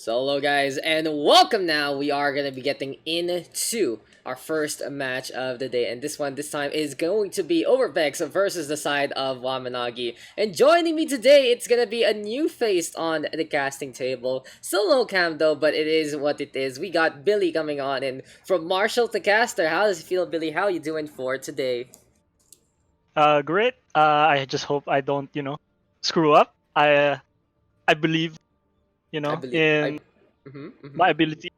So hello guys, and welcome now. We are going to be getting into our first match of the day, and this time is going to be Overbeks versus the side of Wamen Nagi. And joining me today, it's going to be a new face on the casting table. Still no cam though, but it is what it is. We got Billy coming on, and from Marshall to caster. How does it feel, Billy? How are you doing for today? Great. I just hope I don't, screw up. I believe, I believe in mhm, mhm. my ability.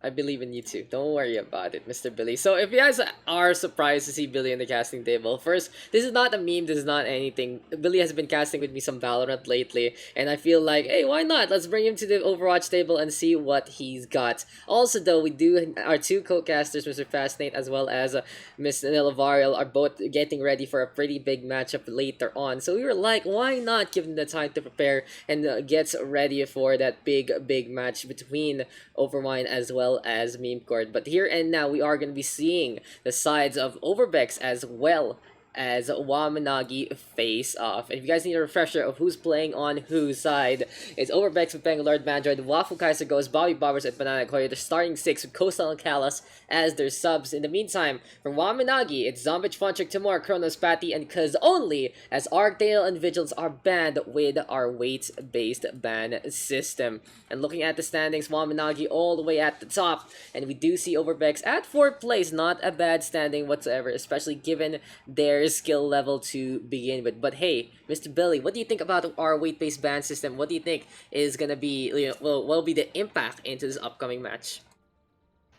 I believe in you too. Don't worry about it, Mr. Billy. So if you guys are surprised to see Billy in the casting table, first, this is not a meme, this is not anything. Billy has been casting with me some Valorant lately, and I feel like, hey, why not? Let's bring him to the Overwatch table and see what he's got. Also, though, we do our two co-casters, Mr. Fastnate as well as Miss Nilavariel, are both getting ready for a pretty big matchup later on. So we were like, why not give them the time to prepare and get ready for that big match between Overwine as well as Meme Court. But here and now, we are going to be seeing the sides of Overbeks as well as Wamen Nagi face off. And if you guys need a refresher of who's playing on whose side, it's Overbeks with Bangalore Mandroid, Waffle Kaiser Goes, Bobby Bobbers, and Banana Koya. They're starting 6 with Coastal and Kalas as their subs. In the meantime, from Wamen Nagi, it's Zombich, Funtrick, Timur, Kronos, Patty, and Cuz only, as Arcdale and Vigilance are banned with our weight-based ban system. And looking at the standings, Wamen Nagi all the way at the top, and we do see Overbeks at 4th place. Not a bad standing whatsoever, especially given their skill level to begin with. But hey, Mr. Billy, what do you think about our weight-based ban system? What do you think is gonna be, will be the impact into this upcoming match?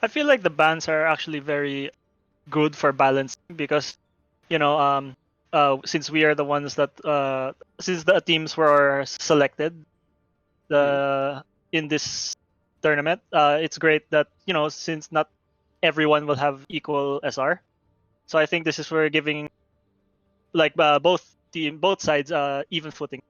I feel like the bans are actually very good for balancing because, since we are the ones that, since the teams were selected, in this tournament, it's great that since not everyone will have equal SR, so I think this is for giving both sides even footing.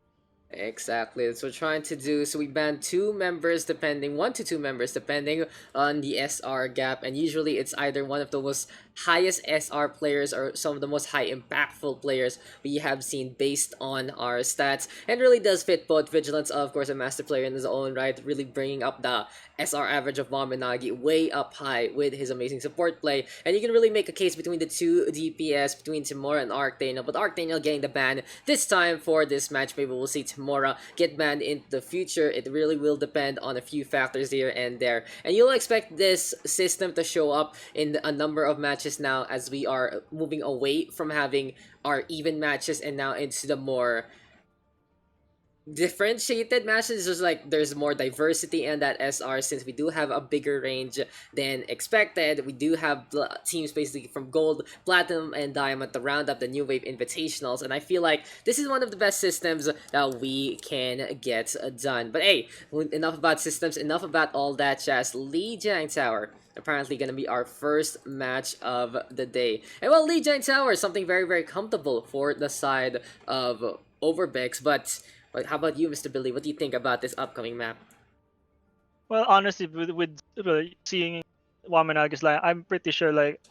Exactly, that's what we're trying to do. So we ban 1 to 2 members depending on the SR gap, and usually it's either one of the most highest SR players or some of the most high impactful players we have seen based on our stats, and really does fit both Vigilance, of course, a master player in his own right, really bringing up the SR average of Wamen Nagi way up high with his amazing support play. And you can really make a case between the two DPS, between Timura and Arcdaniel, but Arcdaniel getting the ban this time for this match. Maybe we'll see Timura get banned in the future. It really will depend on a few factors here and there, and you'll expect this system to show up in a number of matches now, as we are moving away from having our even matches and now into the more differentiated matches. Just like there's more diversity in that SR, since we do have a bigger range than expected. We do have teams basically from gold, platinum, and diamond to round up the new wave invitationals, and I feel like this is one of the best systems that we can get done. But hey, enough about systems, enough about all that jazz. Lijiang Tower apparently going to be our first match of the day. And well, Lijiang Tower is something very comfortable for the side of Overbeks, but how about you, Mr. Billy? What do you think about this upcoming map? Well, honestly, with seeing Wamenagi's line, I'm pretty sure like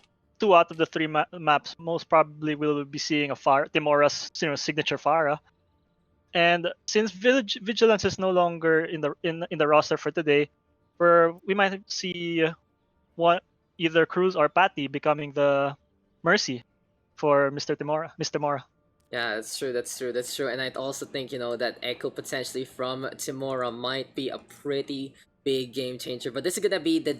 2 out of the 3 maps most probably will be seeing a Timora's signature Pharah. And since Vigilance is no longer in the roster for today, we might see either Cruz or Patty becoming the Mercy for Mr. Timora. Yeah, that's true, that's true. And I'd also think, that Echo potentially from Timora might be a pretty big game changer. But this is gonna be the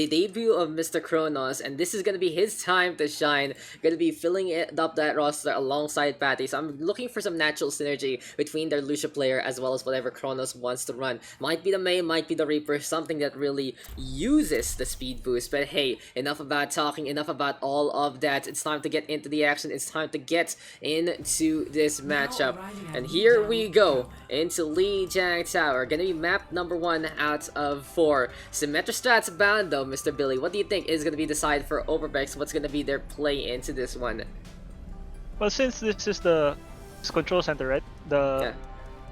debut of Mr. Kronos, and this is gonna be his time to shine. Gonna be filling it up that roster alongside Patty. So I'm looking for some natural synergy between their Lucia player as well as whatever Kronos wants to run. Might be the May, might be the Reaper, something that really uses the speed boost. But hey, enough about talking, enough about all of that. It's time to get into the action. It's time to get into this matchup. And here we go into Lijiang Tower. Gonna be map number 1 out of 4. Symmetra strats bound though, Mr. Billy. What do you think is gonna be the side for Overbeks? What's gonna be their play into this one? Well, since this is the control center, right?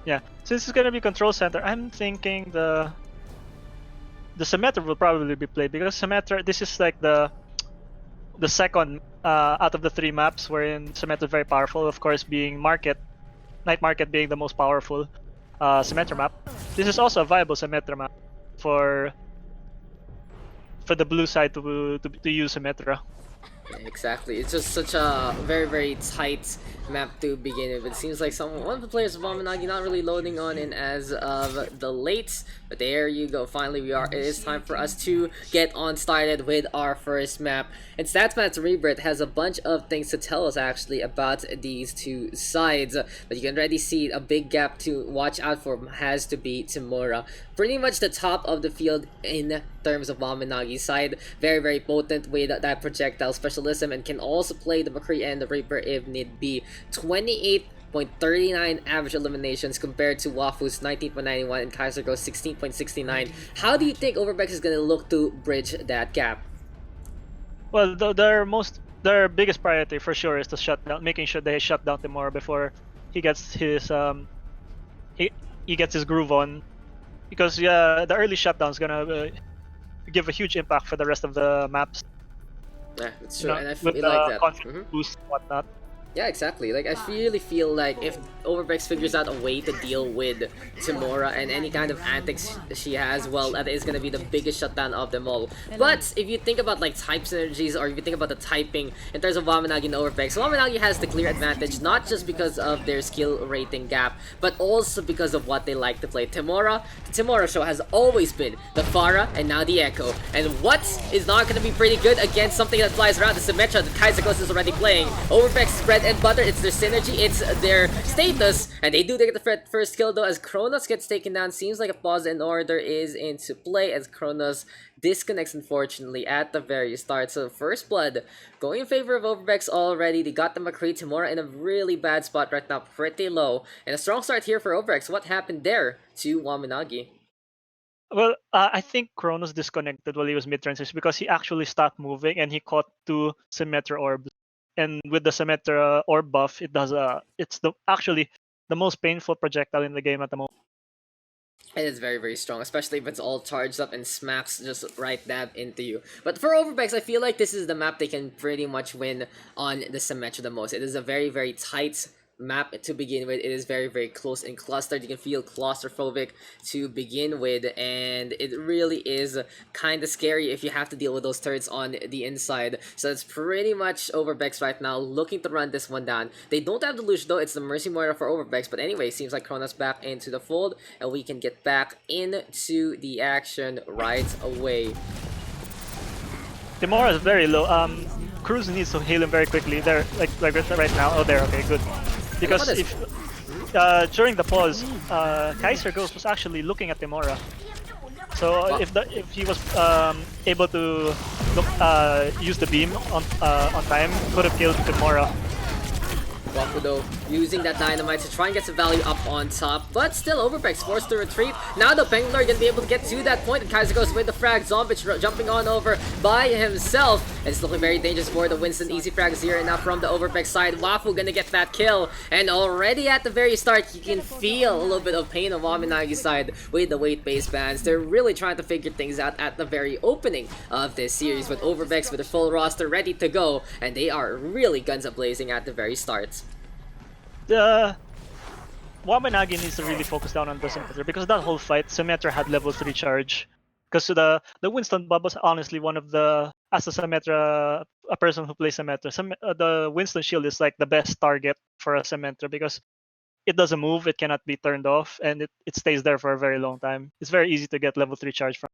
Yeah. Since it's gonna be control center, I'm thinking the Symmetra will probably be played because Symmetra, this is like the second out of the 3 maps wherein Symmetra is very powerful. Of course, being Night Market being the most powerful Symmetra map. this is also a viable Symmetra map for the blue side to use Symmetra. Exactly. It's just such a very tight map to begin with. It seems like one of the players of Wamen Nagi not really loading on in as of the late. But there you go. Finally, it is time for us to get on started with our first map. And StatsMat's Rebirth has a bunch of things to tell us actually about these two sides. But you can already see a big gap to watch out for has to be Tamura. Pretty much the top of the field in terms of Wamen Nagi's side. Very potent with that projectile specialism, and can also play the McCree and the Reaper if need be. 28.39 average eliminations compared to Wafu's 19.91 and Kaiser Go's 16.69. How do you think Overbeks is going to look to bridge that gap? Well, their biggest priority for sure is to shut down, making sure they shut down Timora before he gets his he gets his groove on, because the early shutdown is gonna give a huge impact for the rest of the maps. Yeah, it's true, and I with feel like that. confidence boost and whatnot. Yeah, exactly. Like, I really feel like if Overbeks figures out a way to deal with Tamora and any kind of antics she has, well, that is going to be the biggest shutdown of them all. But if you think about, like, type synergies, or if you think about the typing in terms of Wamen Nagi and Overbeks, Wamen Nagi has the clear advantage, not just because of their skill rating gap, but also because of what they like to play. The Tamora show has always been the Pharah and now the Echo. And what is not going to be pretty good against something that flies around? The Symmetra that Kaiser Ghost is already playing. Overbeks bread and butter, it's their synergy, it's their status, and they do get the first kill though as Kronos gets taken down. Seems like a pause in order is into play as Kronos disconnects unfortunately at the very start. So first blood going in favor of Overbeks already. They got the McCree. Tamora in a really bad spot right now, pretty low, and a strong start here for Overbeks. What happened there to Wamen Nagi? Well, I think Kronos disconnected while he was mid-transition because he actually stopped moving and he caught two Symmetra orbs. And with the Symmetra orb buff, it's actually the most painful projectile in the game at the moment. It is very strong, especially if it's all charged up and smacks just right dab into you. But for Overbeks, I feel like this is the map they can pretty much win on the Symmetra the most. It is a very tight map to begin with. It is very close and clustered. You can feel claustrophobic to begin with, and it really is kind of scary if you have to deal with those turrets on the inside. So it's pretty much Overbeks right now looking to run this one down. They don't have the Lush though. It's the Mercy Moira for Overbeks, but anyway, seems like Kronos back into the fold, and we can get back into the action right away. Timora is very low. Cruz needs to heal him very quickly. There, like right now. Oh, there. Okay, good. Because if during the pause, Kaiser Ghost was actually looking at Timora. So if he was able to use the beam on time, could have killed Timora. Wafu though using that dynamite to try and get some value up on top, but still Overbeks forced to retreat. Now the Pengular gonna be able to get to that point, and Kaiser goes with the frag. Zombich jumping on over by himself. It's looking very dangerous for the Winston. Easy frags here and now from the Overbeks side. Wafu gonna get that kill, and already at the very start you can feel a little bit of pain on Wamen Nagi's side with the weight-based bans. They're really trying to figure things out at the very opening of this series, with Overbeks with a full roster ready to go, and they are really guns a-blazing at the very start. The Wamen Nagi needs to really focus down on the Symmetra, because that whole fight, Symmetra had level 3 charge. Because the Winston Bob was honestly one of the, as a Symmetra, a person who plays Symmetra, the Winston shield is like the best target for a Symmetra, because it doesn't move, it cannot be turned off, and it stays there for a very long time. It's very easy to get level 3 charge from.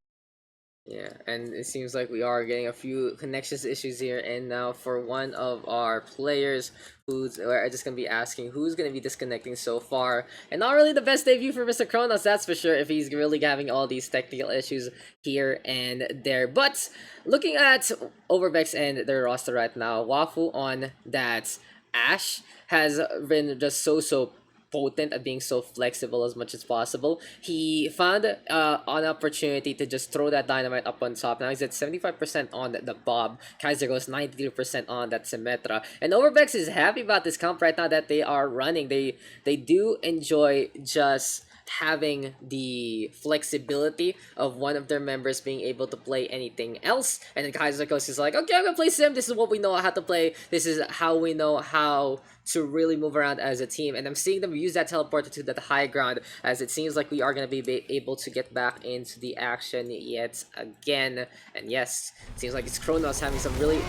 Yeah, and it seems like we are getting a few connections issues here, and now for one of our players we're just going to be asking who's going to be disconnecting so far. And not really the best debut for Mr. Kronos, that's for sure, if he's really having all these technical issues here and there. But looking at Overbeks and their roster right now, Wafu on that Ashe has been just so potent at being so flexible as much as possible. He found an opportunity to just throw that dynamite up on top. Now he's at 75% on the Bob. Kaiser goes 93% on that Symmetra. And Overbeks is happy about this comp right now that they are running. They do enjoy just having the flexibility of one of their members being able to play anything else. And then Kaiser goes is like, okay, I'm gonna play Sim. This is what we know how to play. This is how we know how to really move around as a team. And I'm seeing them use that teleporter to that high ground, as it seems like we are going to be able to get back into the action yet again. And yes, it seems like it's Kronos having some really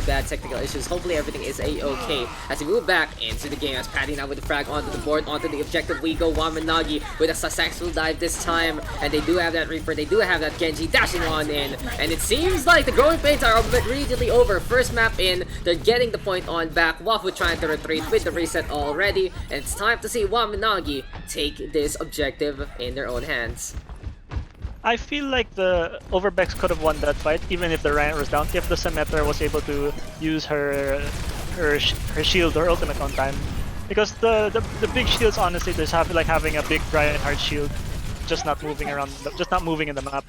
bad technical issues. Hopefully everything is a-okay as we move back into the game, as Patty now with the frag onto the board, onto the objective we go. Wamen Nagi with a successful dive this time, and they do have that Reaper, they do have that Genji dashing on in, and it seems like the growing pains are immediately over. First map in, they're getting the point on back. Wafu trying to retreat with the reset already, and it's time to see Wamen Nagi take this objective in their own hands. I feel like the Overbeks could have won that fight even if the Ryan was down, if the Symmetra was able to use her shield or ultimate on time. Because the big shields, honestly, just have like having a big Reinhardt shield, just not moving around, just not moving in the map.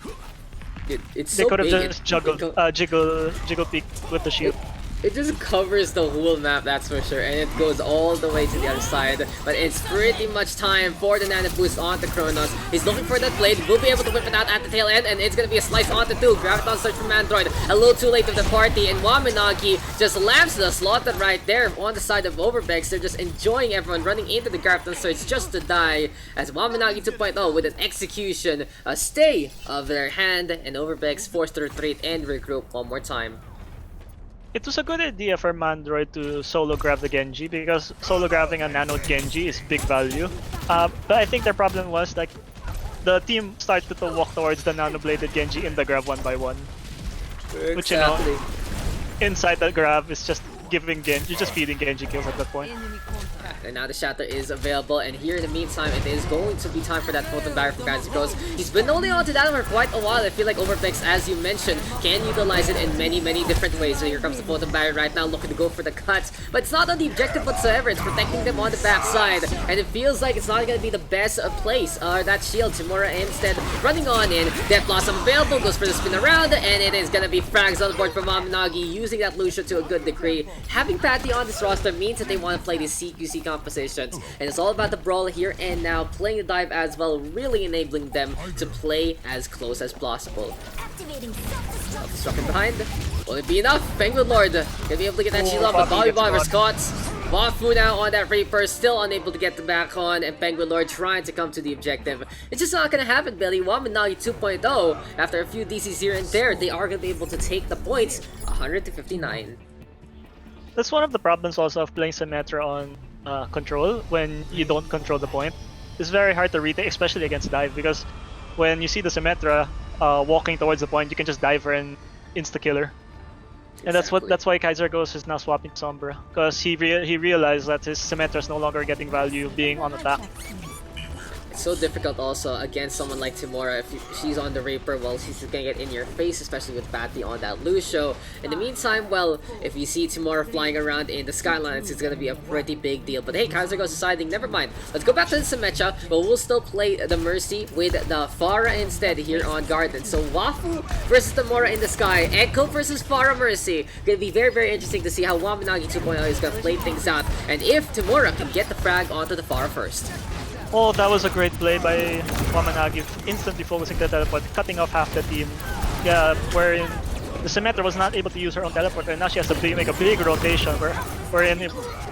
It's they so could have big. just jiggle peek with the shield. It just covers the whole map, that's for sure, and it goes all the way to the other side. But it's pretty much time for the Nano Boost onto Kronos. He's looking for that blade, will be able to whip it out at the tail end, and it's gonna be a slice onto 2. Graviton search from Android, a little too late to the party, and Wamen Nagi just lands the slotted right there on the side of Overbeks. They're just enjoying everyone running into the Graviton search just to die, as Wamen Nagi 2.0 with an execution, a stay of their hand, and Overbeks forced to retreat and regroup one more time. It was a good idea for Mandroid to solo grab the Genji, because solo grabbing a nano Genji is big value. But I think their problem was like the team started to walk towards the nano bladed Genji in the grab one by one. Exactly. Which, you know, inside the grab is just giving Genji, you're just feeding Genji kills at that point. And now the Shatter is available, and here in the meantime, it is going to be time for that Photon Barrier from Kaiser Ghost. He's been holding on to that for quite a while. I feel like Overbeks, as you mentioned, can utilize it in many different ways. So here comes the Photon Barrier right now, looking to go for the cuts, but it's not on the objective whatsoever. It's protecting them on the backside, and it feels like it's not going to be the best place. That shield, Hanamura instead running on in. Death Blossom available, goes for the spin around, and it is going to be frags on the board for Wamen Nagi, using that Lucio to a good degree. Having Patty on this roster means that they want to play these CQC compositions, and it's all about the brawl here and now, playing the dive as well, really enabling them to play as close as possible. Struck in behind. Will it be enough? Penguin Lord gonna be able to get that shield off, but Bobby Bomber Scots. Wafu now on that Reaper, still unable to get the back on, and Penguin Lord trying to come to the objective. It's just not gonna happen, Billy. Wamen Nagi 2.0, after a few DCs here and there, they are gonna be able to take the points, 100 to 59. That's one of the problems also of playing Symmetra on control when you don't control the point. It's very hard to retake, especially against dive, because when you see the Symmetra walking towards the point, you can just dive her and insta-kill her. And that's why Kaiser Ghost is now swapping Sombra, because he realized that his Symmetra is no longer getting value being on attack. So difficult also against someone like Timora. If she's on the Reaper, well, she's gonna get in your face, especially with Patty on that Lucio. In the meantime, well, if you see Timora flying around in the skylines, it's gonna be a pretty big deal. But hey, Kaiser goes deciding, never mind. Let's go back to the Symmetra, but we'll still play the Mercy with the Pharah instead here on Garden. So Wafu versus Timora in the sky, Echo versus Pharah Mercy. Gonna be very interesting to see how Wamen Nagi 2.0 is gonna play things out, and if Timora can get the frag onto the Pharah first. Oh, that was a great play by Wamen Nagi, instantly focusing the teleport, cutting off half the team. Yeah, wherein the Symmetra was not able to use her own teleport, and now she has to make a big rotation wherein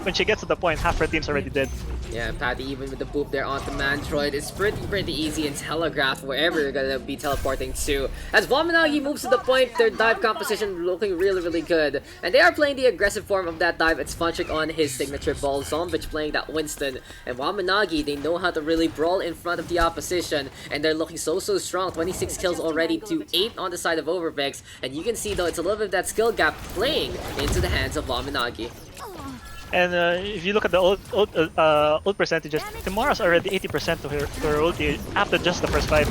when she gets to the point, half her team's already dead. Yeah, Patty even with the boop there onto Mandroid, it's pretty easy and telegraph wherever you're gonna be teleporting to. As Wamen Nagi moves to the point, their dive composition looking really good. And they are playing the aggressive form of that dive. It's Funtrick on his signature ball, Zombich playing that Winston. And Wamen Nagi, they know how to really brawl in front of the opposition, and they're looking so strong. 26 kills already to 8 on the side of Overbeks. And you can see though, it's a little bit of that skill gap playing into the hands of Wamen Nagi. And if you look at the ult percentages, Timora's already 80% to her ulti after just the first fight.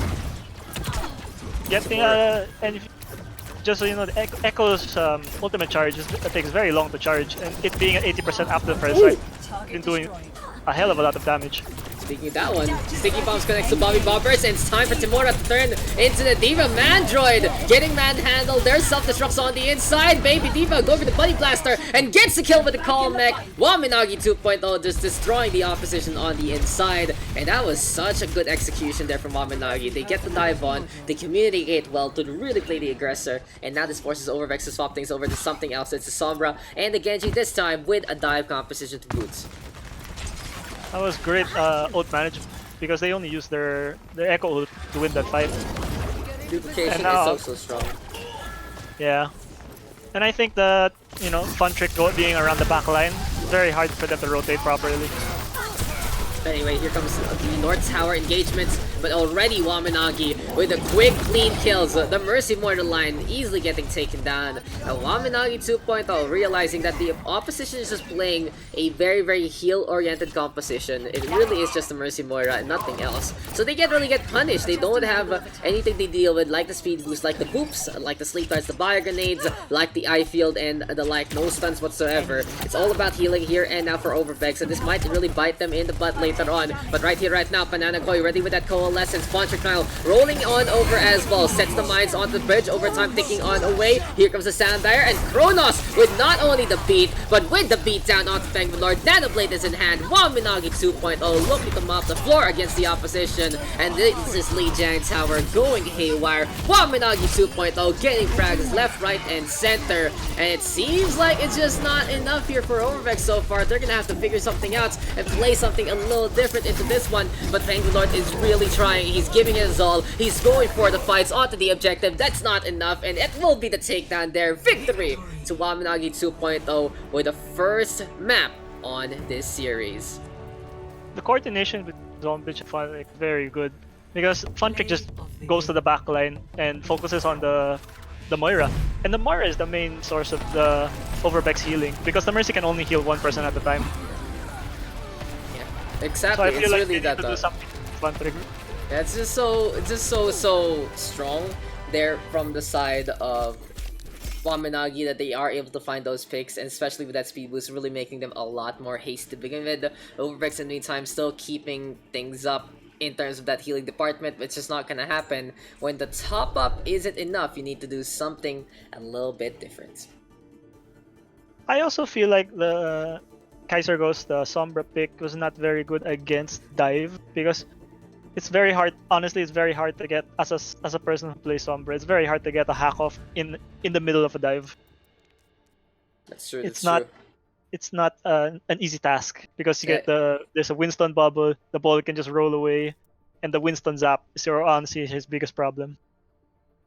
Getting and just so you know, the Echo's ultimate charge takes very long to charge, and it being at 80% after the first fight, been doing a hell of a lot of damage. Speaking of that one, Sticky Bombs connects to Bobby Bobbers, and it's time for Timura to turn into the Diva Mandroid. Getting manhandled, there's self-destructs on the inside. Baby Diva going for the Buddy Blaster and gets the kill with the Call Mech. Wamen Nagi 2.0 just destroying the opposition on the inside. And that was such a good execution there from Wamen Nagi. They get the dive on, they communicate well to really play the aggressor. And now this forces Overbeks to swap things over to something else. It's the Sombra and the Genji this time with a dive composition to boots. That was great ult management because they only used their Echo ult to win that fight. Duplication now, is so strong. Yeah. And I think that, you know, Fun Trick being around the back line, it's very hard for them to rotate properly. Anyway, here comes the North Tower engagements, but already Wamen Nagi with the quick, clean kills. The Mercy Mortar line easily getting taken down. Wamen Nagi 2.0 realizing that the opposition is just playing a very heal-oriented composition. It really is just the Mercy Mortar and nothing else. So they really get punished. They don't have anything they deal with, like the speed boost, like the boops, like the sleep darts, the bio grenades, like the eye field, and the like. No stuns whatsoever. It's all about healing here and now for Overbeks, and this might really bite them in the butt later on. But right here, right now, Banana Koi ready with that Coalescence. Sponsored now rolling on over as well. Sets the mines onto the bridge. Over time ticking on away. Here comes the Sandire and Kronos with not only the beat, but with the beat down onto Bangalore. Nanoblade is in hand. Wamen Nagi 2.0 looking to mop the floor against the opposition. And this is Lijiang Tower going haywire. Wamen Nagi 2.0 getting frags left, right, and center. And it seems like it's just not enough here for Overbeks so far. They're gonna have to figure something out and play something a little different into this one, but Bangalore is really trying. He's giving it his all. He's going for the fights onto the objective. That's not enough, and it will be the takedown there. Victory to Wamen Nagi 2.0 with the first map on this series. The coordination with Zombie and Fun Trick very good because Fun Trick just goes to the back line and focuses on the Moira, and the Moira is the main source of the Overbeks healing because the Mercy can only heal one person at a time. Exactly, So I feel it's like really they need that. to do something Fun Trick. Yeah, it's just so strong there from the side of Wamen Nagi that they are able to find those picks, and especially with that speed boost, really making them a lot more haste to begin with. Overbeks in the meantime still keeping things up in terms of that healing department, but it's just not gonna happen when the top up isn't enough. You need to do something a little bit different. I also feel like the Kaiser Ghost, the Sombra pick, was not very good against dive because it's very hard. Honestly, it's very hard to get as a person who plays Sombra. It's very hard to get a hack off in the middle of a dive. That's true. It's not an easy task because you get there's a Winston bubble. The ball can just roll away, and the Winston zap is honestly his biggest problem.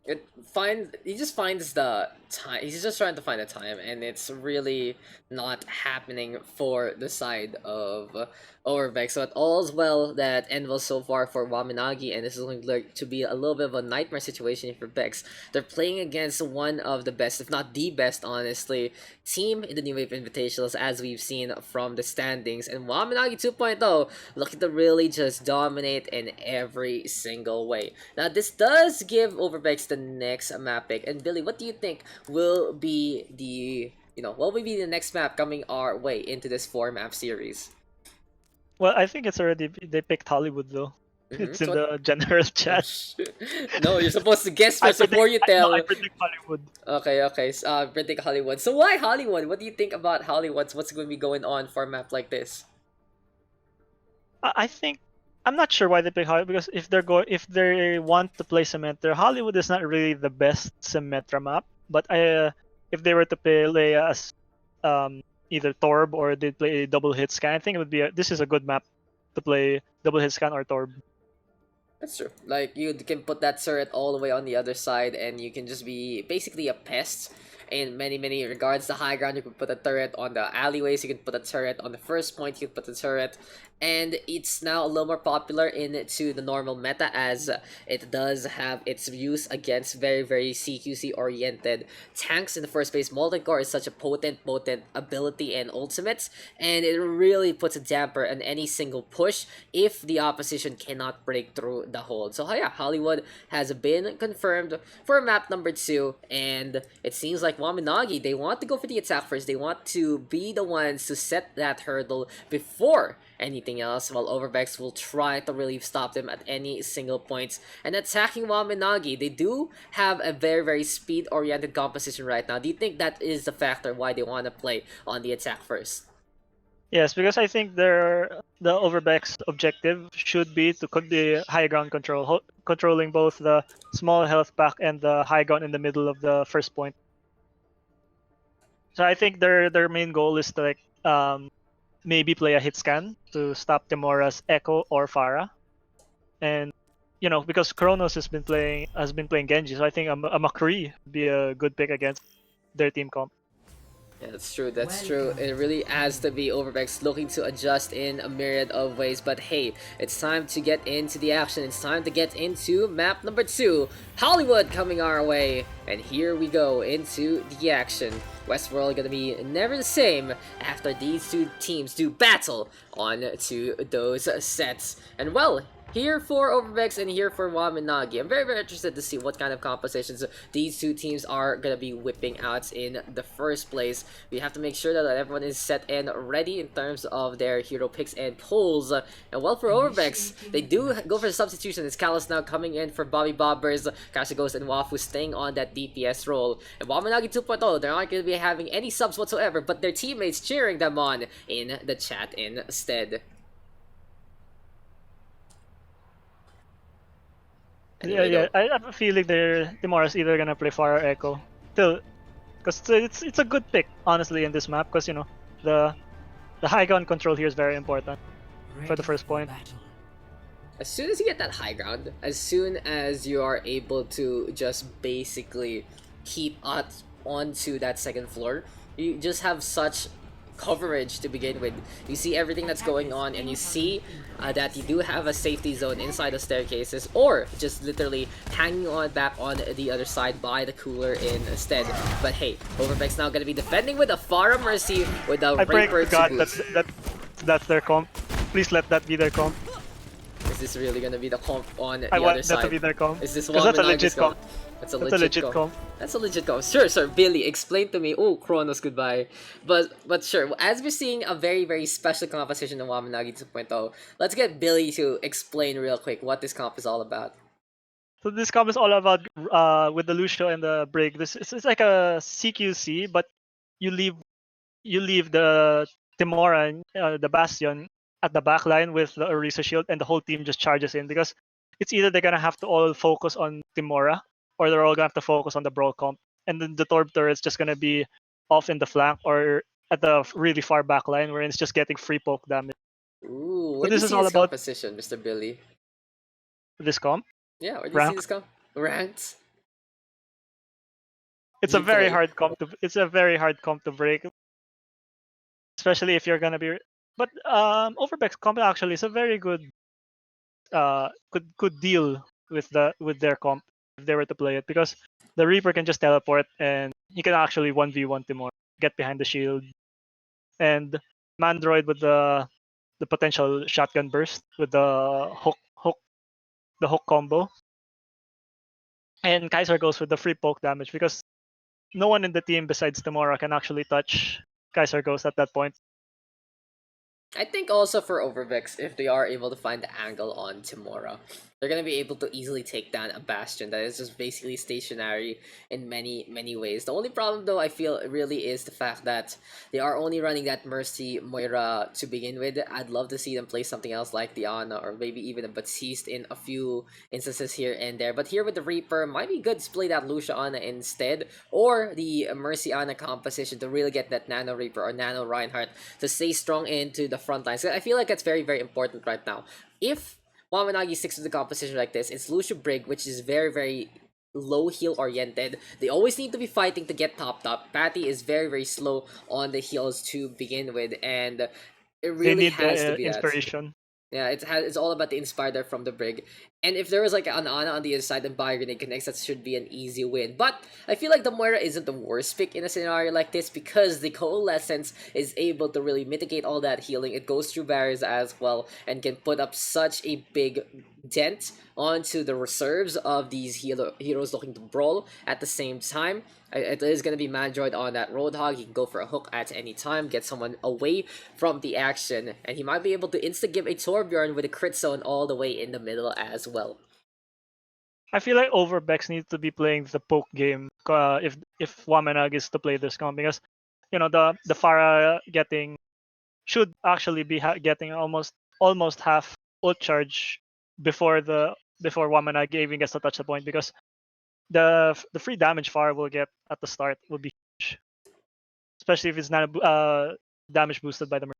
He just finds the time. He's just trying to find the time, and it's really not happening for the side of Overbeks. So it all's well that ends well so far for Wamen Nagi, and this is going to be a little bit of a nightmare situation for Bex. They're playing against one of the best, if not the best, honestly, team in the New Wave Invitationals, as we've seen from the standings. And Wamen Nagi 2.0 looking to really just dominate in every single way. Now, this does give Overbeks the next map pick. And Billy, what do you think will be the what will be the next map coming our way into this 4-map series? Well, I think it's already they picked Hollywood though. It's in the general chat. No, you're supposed to guess first before you tell. I predict Hollywood. Okay. Predict Hollywood. So why Hollywood? What do you think about Hollywood? What's going to be going on for a map like this? I think I'm not sure why they pick Hollywood because if they want to play Symmetra, Hollywood is not really the best Symmetra map. But if they were to play as either Torb or they play a double hit scan, I think it would be this is a good map to play double hit scan or Torb. That's true. Like, you can put that turret all the way on the other side, and you can just be basically a pest in many regards. The high ground, you can put a turret on the alleyways, you can put a turret on the first point, you can put a turret, and it's now a little more popular into the normal meta as it does have its use against very CQC oriented tanks in the first place. Molten Core is such a potent ability and ultimates, and it really puts a damper on any single push if the opposition cannot break through the hold. So yeah, Hollywood has been confirmed for map number 2, and it seems like like Wamen Nagi, they want to go for the attack first. They want to be the ones to set that hurdle before anything else, while Overbeks will try to really stop them at any single points. And attacking Wamen Nagi, they do have a very speed-oriented composition right now. Do you think that is the factor why they want to play on the attack first? Yes, because I think the Overbeks objective should be to the high ground control, controlling both the small health pack and the high ground in the middle of the first point. So I think their main goal is to like maybe play a hit scan to stop Timora's Echo or Pharah, and you know, because Kronos has been playing Genji, so I think a McCree would be a good pick against their team comp. Yeah, that's true, that's true. It really has to be Overbeks looking to adjust in a myriad of ways. But hey, it's time to get into the action. It's time to get into map number 2, Hollywood coming our way. And here we go into the action. Westworld gonna be never the same after these two teams do battle on to those sets. And well, here for Overbeks and here for Wamen Nagi. I'm very interested to see what kind of compositions these two teams are going to be whipping out in the first place. We have to make sure that everyone is set and ready in terms of their hero picks and pulls. And well, for Overbeks, they do go for the substitution. It's Callus now coming in for Bobby Bobbers, Kasha Ghost, and Wafu staying on that DPS role. And Wamen Nagi 2.0, they're not going to be having any subs whatsoever, but their teammates cheering them on in the chat instead. Yeah. I have a feeling Timora's either gonna play Pharah or Echo. Still, because it's a good pick honestly in this map, because you know the high ground control here is very important for the first point. As soon as you get that high ground, as soon as you are able to just basically keep onto that second floor, you just have such coverage to begin with. You see everything that's going on, and you see that you do have a safety zone inside the staircases, or just literally hanging on back on the other side by the cooler instead. But hey, Overbeks now gonna be defending with a Pharah Mercy with a Reaper to God, boost. that's their comp. Please let that be their comp. Is this really gonna be the comp on the I other want side? that to be their comp. Is this Because one that's a legit comp. That's a That's a legit comp. comp. That's a legit comp. Sure, Billy, explain to me. Oh, Kronos, goodbye. But sure, as we're seeing a very special composition in Wamen Nagi 2.0, let's get Billy to explain real quick what this comp is all about. So this comp is all about with the Lucio and the Brig. It's like a CQC, but you leave the Timora, the Bastion, at the back line with the Orisa shield, and the whole team just charges in, because it's either they're gonna have to all focus on Timora, or they're all gonna have to focus on the Brawl comp, and then the Torb turret's just gonna be off in the flank or at the really far back line, where it's just getting free poke damage. Ooh, So where do you this is see all this about composition, Mr. Billy? this comp. Yeah, where do you see Rank. this comp? Ranked? It's You a very play. hard comp to break, especially if you're gonna be. But Overbeks comp actually is a very good could deal with their comp if they were to play it, because the Reaper can just teleport and he can actually 1v1 Timor, get behind the shield, and Mandroid with the potential shotgun burst with the hook combo, and Kaiser goes with the free poke damage, because no one in the team besides Timora can actually touch Kaiser Ghost at that point. I think also for Overbeks, if they are able to find the angle on Timora, they're gonna be able to easily take down a Bastion that is just basically stationary in many ways. The only problem though, I feel, really is the fact that they are only running that Mercy Moira to begin with. I'd love to see them play something else like the Ana, or maybe even a Baptiste in a few instances here and there. But here with the Reaper, might be good to play that Lucia Ana instead, or the Mercy Ana composition to really get that Nano Reaper or Nano Reinhardt to stay strong into the front lines. So I feel like it's very important right now. If Wamen Nagi sticks to the composition like this, it's Lucio Brig, which is very low heal oriented. They always need to be fighting to get topped up. Patty is very slow on the heals to begin with, and it They really need has to the be that. inspiration. Yeah, it's all about the inspired from the Brig. And if there was like an Ana on the other side and Bio Grenade connects, that should be an easy win. But I feel like the Moira isn't the worst pick in a scenario like this, because the Coalescence is able to really mitigate all that healing. It goes through barriers as well and can put up such a big dent onto the reserves of these heroes looking to brawl at the same time. It is going to be Mandroid on that Roadhog. He can go for a hook at any time, get someone away from the action, and he might be able to insta-give a Torbjorn with a crit zone all the way in the middle as well. I feel like Overbeks needs to be playing the poke game if Wamen Nagi is to play this comp, because the Pharah should actually be getting almost half ult charge before Wamen Nagi even gets to touch the point, because the free damage Pharah will get at the start will be huge, especially if it's not damage boosted by the.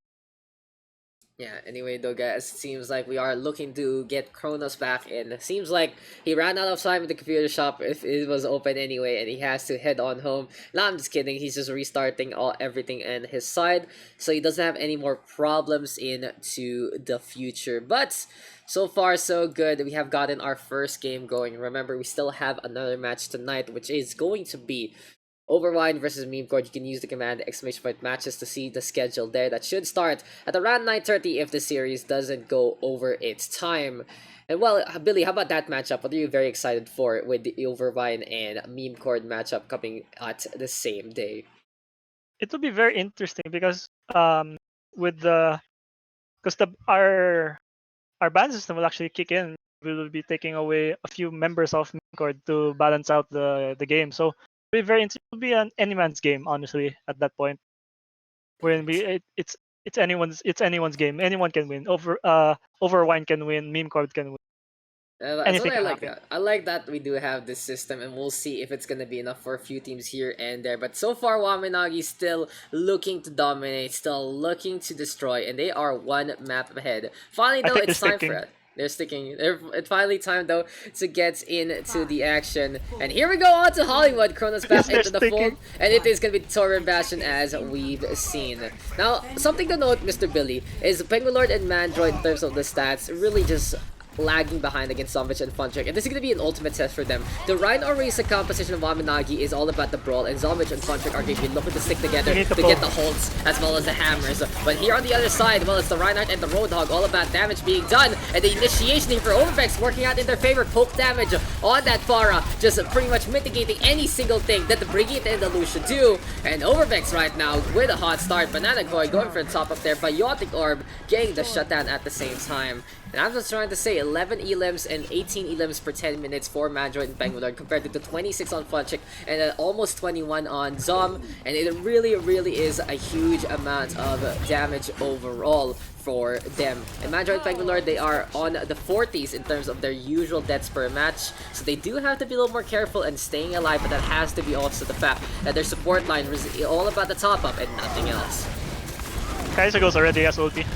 Yeah, anyway though guys, it seems like we are looking to get Kronos back in. Seems like he ran out of time at the computer shop if it was open anyway, and he has to head on home. No, I'm just kidding, he's just restarting everything on his side, so he doesn't have any more problems into the future. But so far so good, we have gotten our first game going. Remember, we still have another match tonight, which is going to be Overwine versus Meme Court. You can use the command !matches to see the schedule there. That should start at around 9:30 if the series doesn't go over its time. And well, Billy, how about that matchup? What are you very excited for with the Overwine and Meme Court matchup coming at the same day? It will be very interesting because with the because the our ban system will actually kick in. We will be taking away a few members of Meme Court to balance out the game. So it will be an anyone's game, honestly, at that point. When it's anyone's game. Anyone can win. Overwine can win. Meme Court can win. That's what Anything I can like. happen. I like that we do have this system, and we'll see if it's gonna be enough for a few teams here and there. But so far, Wamen still looking to dominate, still looking to destroy, and they are one map ahead. Finally, though, it's time for it. They're sticking. It's finally time though to get into the action. And here we go on to Hollywood. Kronos back into the fold. And it is going to be Torrent Bastion as we've seen. Now, something to note, Mr. Billy, is Penguin Lord and Mandroid in terms of the stats really just lagging behind against Zombich and Funtrick, and this is going to be an ultimate test for them. The Rhine Orisa composition of Wamen Nagi is all about the brawl, and Zombich and Funtrick are going to be looking to stick together to get the holds as well as the hammers. But here on the other side, well, it's the Reinhardt and the Roadhog, all about damage being done, and the initiation here for Overbeks working out in their favor. Poke damage on that Pharah, just pretty much mitigating any single thing that the Brigitte and the Lucia do. And Overbeks right now with a hot start. Banana Koi going for the top up there, Biotic Orb getting the shutdown at the same time. And I'm just trying to say, 11 elims and 18 elims per 10 minutes for Mandroid and Penguin Lord compared to the 26 on Funchick and almost 21 on Zom. And it really, really is a huge amount of damage overall for them. And Mandroid and Penguin Lord, they are on the 40s in terms of their usual deaths per match. So they do have to be a little more careful and staying alive, but that has to be also the fact that their support line is all about the top up and nothing else. Kaiser goes already as ulti.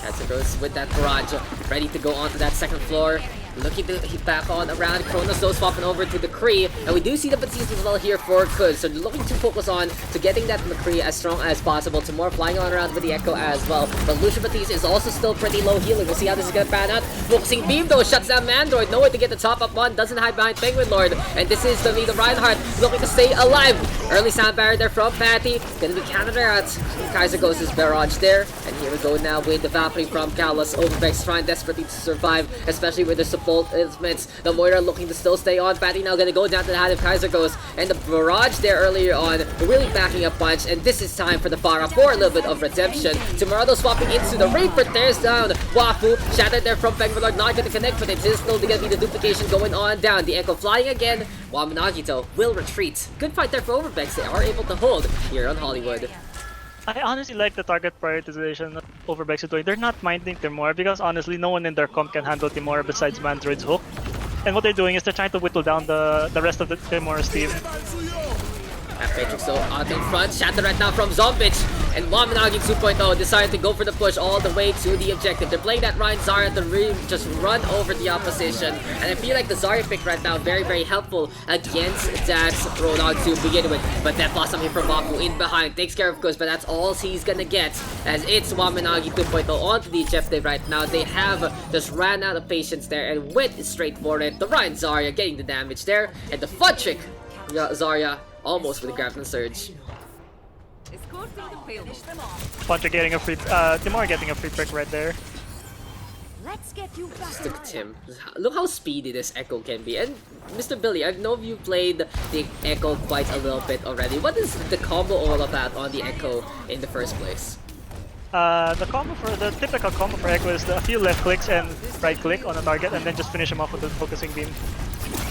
Kaiser goes with that barrage, ready to go onto that second floor. Looking to hit back on around. Kronos goes swapping over to the Kree. And we do see the Batiste as well here for Kuz. So looking to focus on to getting that McCree as strong as possible. To more flying on around with the Echo as well. But Lucia Batiste is also still pretty low healing. We'll see how this is going to pan out. Focusing beam though. Shuts down Mandroid. No way to get the top up one. Doesn't hide behind Penguin Lord. And this is the Reinhardt looking to stay alive. Early sound barrier there from Patty. Going to be countered out. Kaiser goes his barrage there. And here we go now with the Valkyrie from Kalos. Overbeks trying desperately to survive. Especially with the support ultimates. The Moira looking to still stay on. Patty now gonna go down to the hand if Kaiser goes. And the barrage there earlier on, really backing up punch. And this is time for the Pharah for a little bit of redemption. Dorado swapping into the Reaper, tears down Wafu. Shattered there from Penguin Lord, not gonna connect, but it is still gonna be the duplication going on down. The Echo flying again. Wamen Nagi though will retreat. Good fight there for Overbeks. They are able to hold here on Hollywood. I honestly like the target prioritization of Overbeks is doing. They're not minding Timora because honestly no one in their comp can handle Timora besides Mandroid's hook. And what they're doing is they're trying to whittle down the rest of the Timora's team. Matrix though out in front, Shatter right now from Zombich. And Wamen Nagi 2.0 decided to go for the push all the way to the objective. They're playing that Ryan Zarya to really just run over the opposition. And I feel like the Zarya pick right now very, very helpful against Daks Roadhog to begin with. But that blossom here from Wafu in behind takes care of Kuz, but that's all he's gonna get as it's Wamen Nagi 2.0 onto the objective right now. They have just ran out of patience there and went straight for it. The Ryan Zarya getting the damage there, and the fun trick Zarya almost with the Grappling Surge. Puncher getting a free, Timora getting a free prick right there. Let's get you back Just in look line. at him. Look how speedy this Echo can be. And Mr. Billy, I know you played the Echo quite a little bit already. What is the combo all about on the Echo in the first place? The typical combo for Echo is a few left clicks and right click on a target, and then just finish him off with the focusing beam.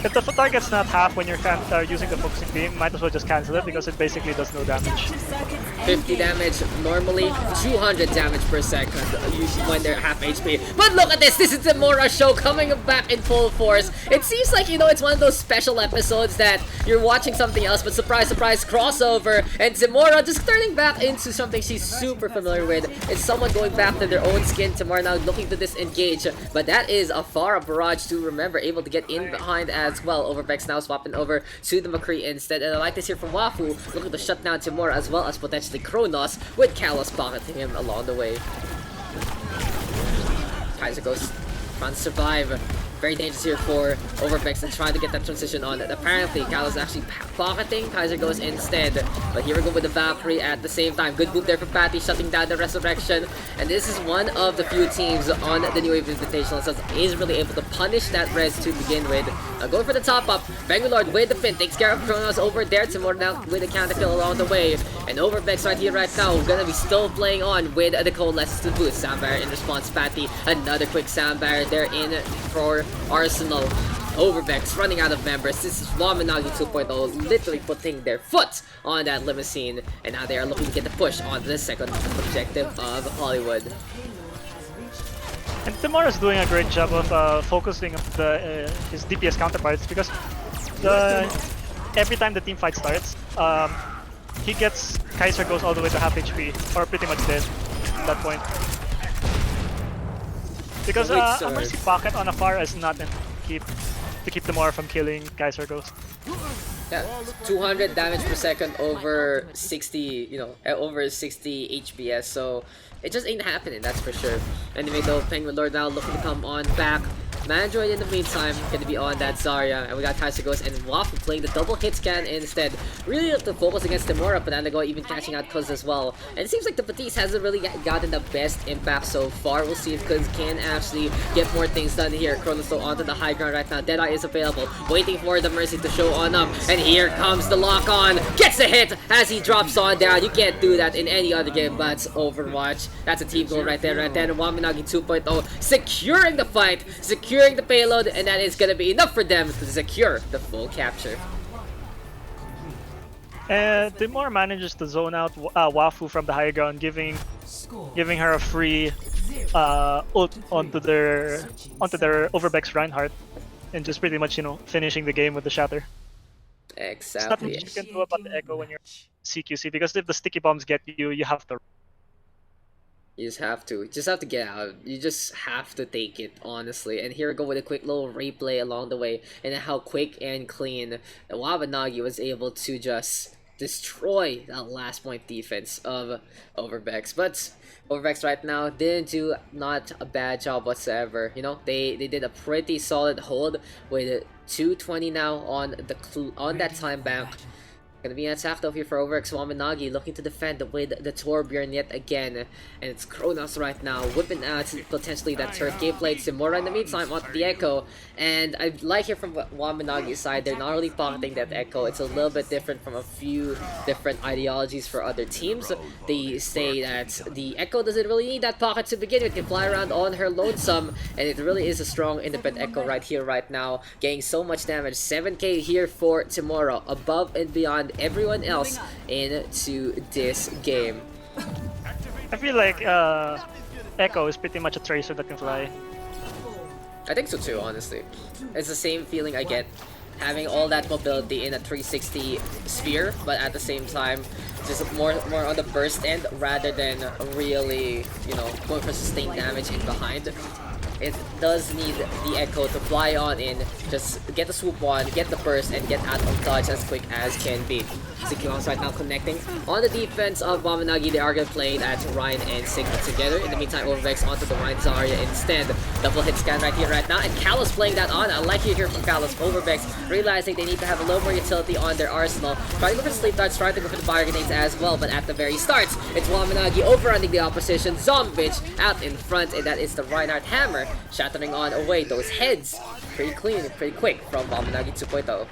If the target's not half when you're using the focusing beam, might as well just cancel it because it basically does no damage. 50 damage, normally 200 damage per second when they're half HP. But look at this, this is the Mora show coming back in full force. It seems like, you know, it's one of those special episodes that you're watching something else, but surprise, surprise, crossover, and Zamora just turning back into something she's super familiar with. It's someone going back to their own skin. Zamora now looking to disengage, but that is a Farah barrage to remember, able to get in behind as well. Overbeks now swapping over to the McCree instead, and I like this here from Wafu, looking to shut down Zamora as well as potentially Kronos, with Kalos pocketing him along the way. Kaiser goes trying to survive. Very dangerous here for Overbeks and trying to get that transition on. Apparently, Kalos actually pocketing. Kaiser goes instead. But here we go with the Valkyrie at the same time. Good move there for Patty, shutting down the Resurrection. And this is one of the few teams on the New Wave Invitationals that is really able to punish that res to begin with. Going for the top up. Bangalore with the pin. Takes care of Kronos over there. Timur now with the counter kill along the way. And Overbeks right here, right now, gonna be still playing on with the coalescence to boost. Soundbarrier in response. Patty, another quick soundbarrier there in for Arsenal. Overbeks running out of members. This is Wamen Nagi 2.0 literally putting their foot on that limousine, and now they are looking to get the push on the second objective of Hollywood. And Timur is doing a great job of focusing on his DPS counterparts because every time the team fight starts, he gets Kaiser goes all the way to half HP or pretty much dead at that point. Because a Mercy Pocket on a Pharah is not enough to keep Timur from killing Kaiser Ghost. Yeah, 200 damage per second over 60, you know, over 60 HPS, so it just ain't happening, that's for sure. Anyway though, Penguin Lord now looking to come on back. Mandroid in the meantime gonna be on that Zarya, and we got Kaiser Ghost and Wafu playing the double hit scan instead. Really have to focus against Timura, but Andago even catching out Kuz as well. And it seems like the Batiste hasn't really gotten the best impact so far. We'll see if Kuz can actually get more things done here. Kronos still onto the high ground right now. Deadeye is available, waiting for the Mercy to show on up. And here comes the lock on. Gets a hit as he drops on down. You can't do that in any other game but Overwatch. That's a team goal right there, right there. Wamen Nagi 2.0 securing the fight, securing the payload, and that is gonna be enough for them to secure the full capture. And Timur manages to zone out Wafu from the high ground, giving her a free ult onto their Overbeks Reinhardt, and just pretty much, you know, finishing the game with the shatter. Exactly. There's not much you can do about the Echo when you're CQC, because if the sticky bombs get you, you have to. You just have to. You just have to get out. You just have to take it, honestly. And here we go with a quick little replay along the way, and how quick and clean Wamen Nagi was able to just destroy that last point defense of Overbeks. But Overbeks right now didn't do not a bad job whatsoever. You know, they did a pretty solid hold with 220 now on that time bank. Gonna be an attack though here for Overbeks. Wamen Nagi looking to defend with the Torbjorn yet again. And it's Kronos right now whipping out potentially that turret gameplay. Timura in the meantime onto the Echo. And I like here from Wamen Nagi's side, they're not really pocketing that Echo. It's a little bit different from a few different ideologies for other teams. They say that the Echo doesn't really need that pocket to begin with. It can fly around on her lonesome. And it really is a strong independent Echo right here, right now. Getting so much damage. 7k here for Timura. Above and beyond everyone else into this game. I feel like Echo is pretty much a tracer that can fly. I think so too, honestly. It's the same feeling I get having all that mobility in a 360 sphere, but at the same time, just more on the burst end rather than really, you know, going for sustained damage in behind. It does need the Echo to fly on in, just get the swoop on, get the burst, and get out of dodge as quick as can be. Ziki Bombs right now connecting. On the defense of Wamen Nagi, they are going to play that Ryan and Sigma together. In the meantime, Overbeks onto the Ryan Zarya instead. Double hit scan right here, right now. And Kalos playing that on. I like it here from Kalos. Overbeks realizing they need to have a little more utility on their arsenal. Trying to go for sleep darts, trying to go for the fire grenades as well. But at the very start, it's Wamen Nagi overrunning the opposition. Zombich out in front, and that is the Reinhardt Hammer shattering on away those heads. Pretty clean, pretty quick from Wamen Nagi 2.0.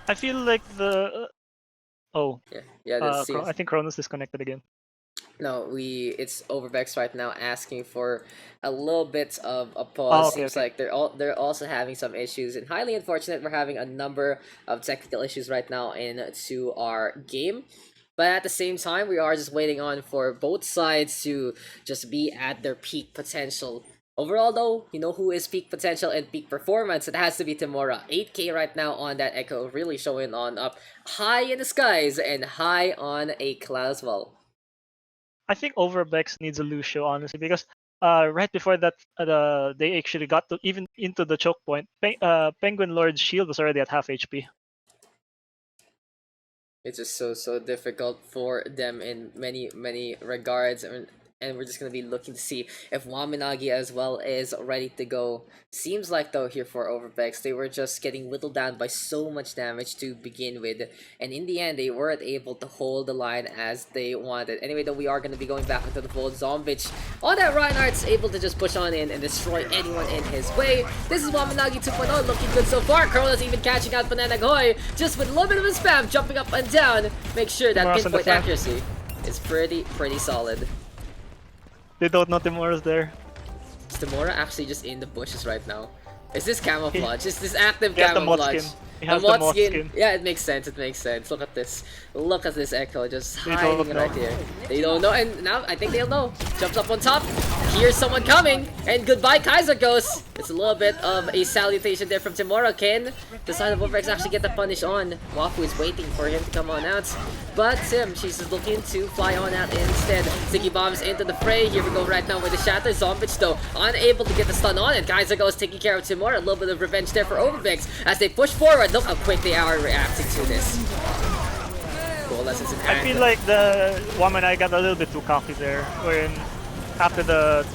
I feel like the Seems... I think Kronos disconnected again. No, it's Overbeks right now asking for a little bit of a pause. Seems like they're also having some issues, and highly unfortunate we're having a number of technical issues right now into our game. But at the same time, we are just waiting on for both sides to just be at their peak potential. Overall though, you know who is peak potential and peak performance? It has to be Hanamura. 8k right now on that Echo, really showing on up high in the skies and high on a cloud as well. I think Overbeks needs a Lucio, honestly, because right before that, they actually got to even into the choke point. Penguin Lord's shield was already at half HP. It's just so difficult for them in many regards. And we're just going to be looking to see if Wamen Nagi as well is ready to go. Seems like though here for Overbeks, they were just getting whittled down by so much damage to begin with. And in the end, they weren't able to hold the line as they wanted. Anyway, though, we are going to be going back into the fold. Zombich on that Reinhardt's able to just push on in and destroy anyone in his way. This is Wamen Nagi 2.0 looking good so far. Kronos even catching out Banana Goy just with a little bit of a spam, jumping up and down. Make sure that pinpoint accuracy is pretty solid. They don't know Timora's there. Is Timora actually just in the bushes right now? Is this camouflage? Is this active camouflage? He has the mod skin. Yeah, it makes sense. It makes sense. Look at this. Look at this Echo just hiding right here. They don't know, and now I think they'll know. Jumps up on top. Here's someone coming, and goodbye Kaiser goes. It's a little bit of a salutation there from Timora. Can the side of Overbeks actually get the punish on? Wafu is waiting for him to come on out, but she's just looking to fly on out instead. Ziggy bombs into the fray. Here we go right now with the shatter. Zombich though unable to get the stun on, and Kaiser goes taking care of Timora. A little bit of revenge there for Overbeks as they push forward. Look how quick they are reacting to this. I feel like the Wamen Nagi got a little bit too cocky there, when after the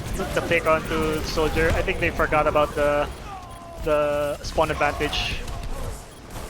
pick onto Soldier, I think they forgot about the spawn advantage.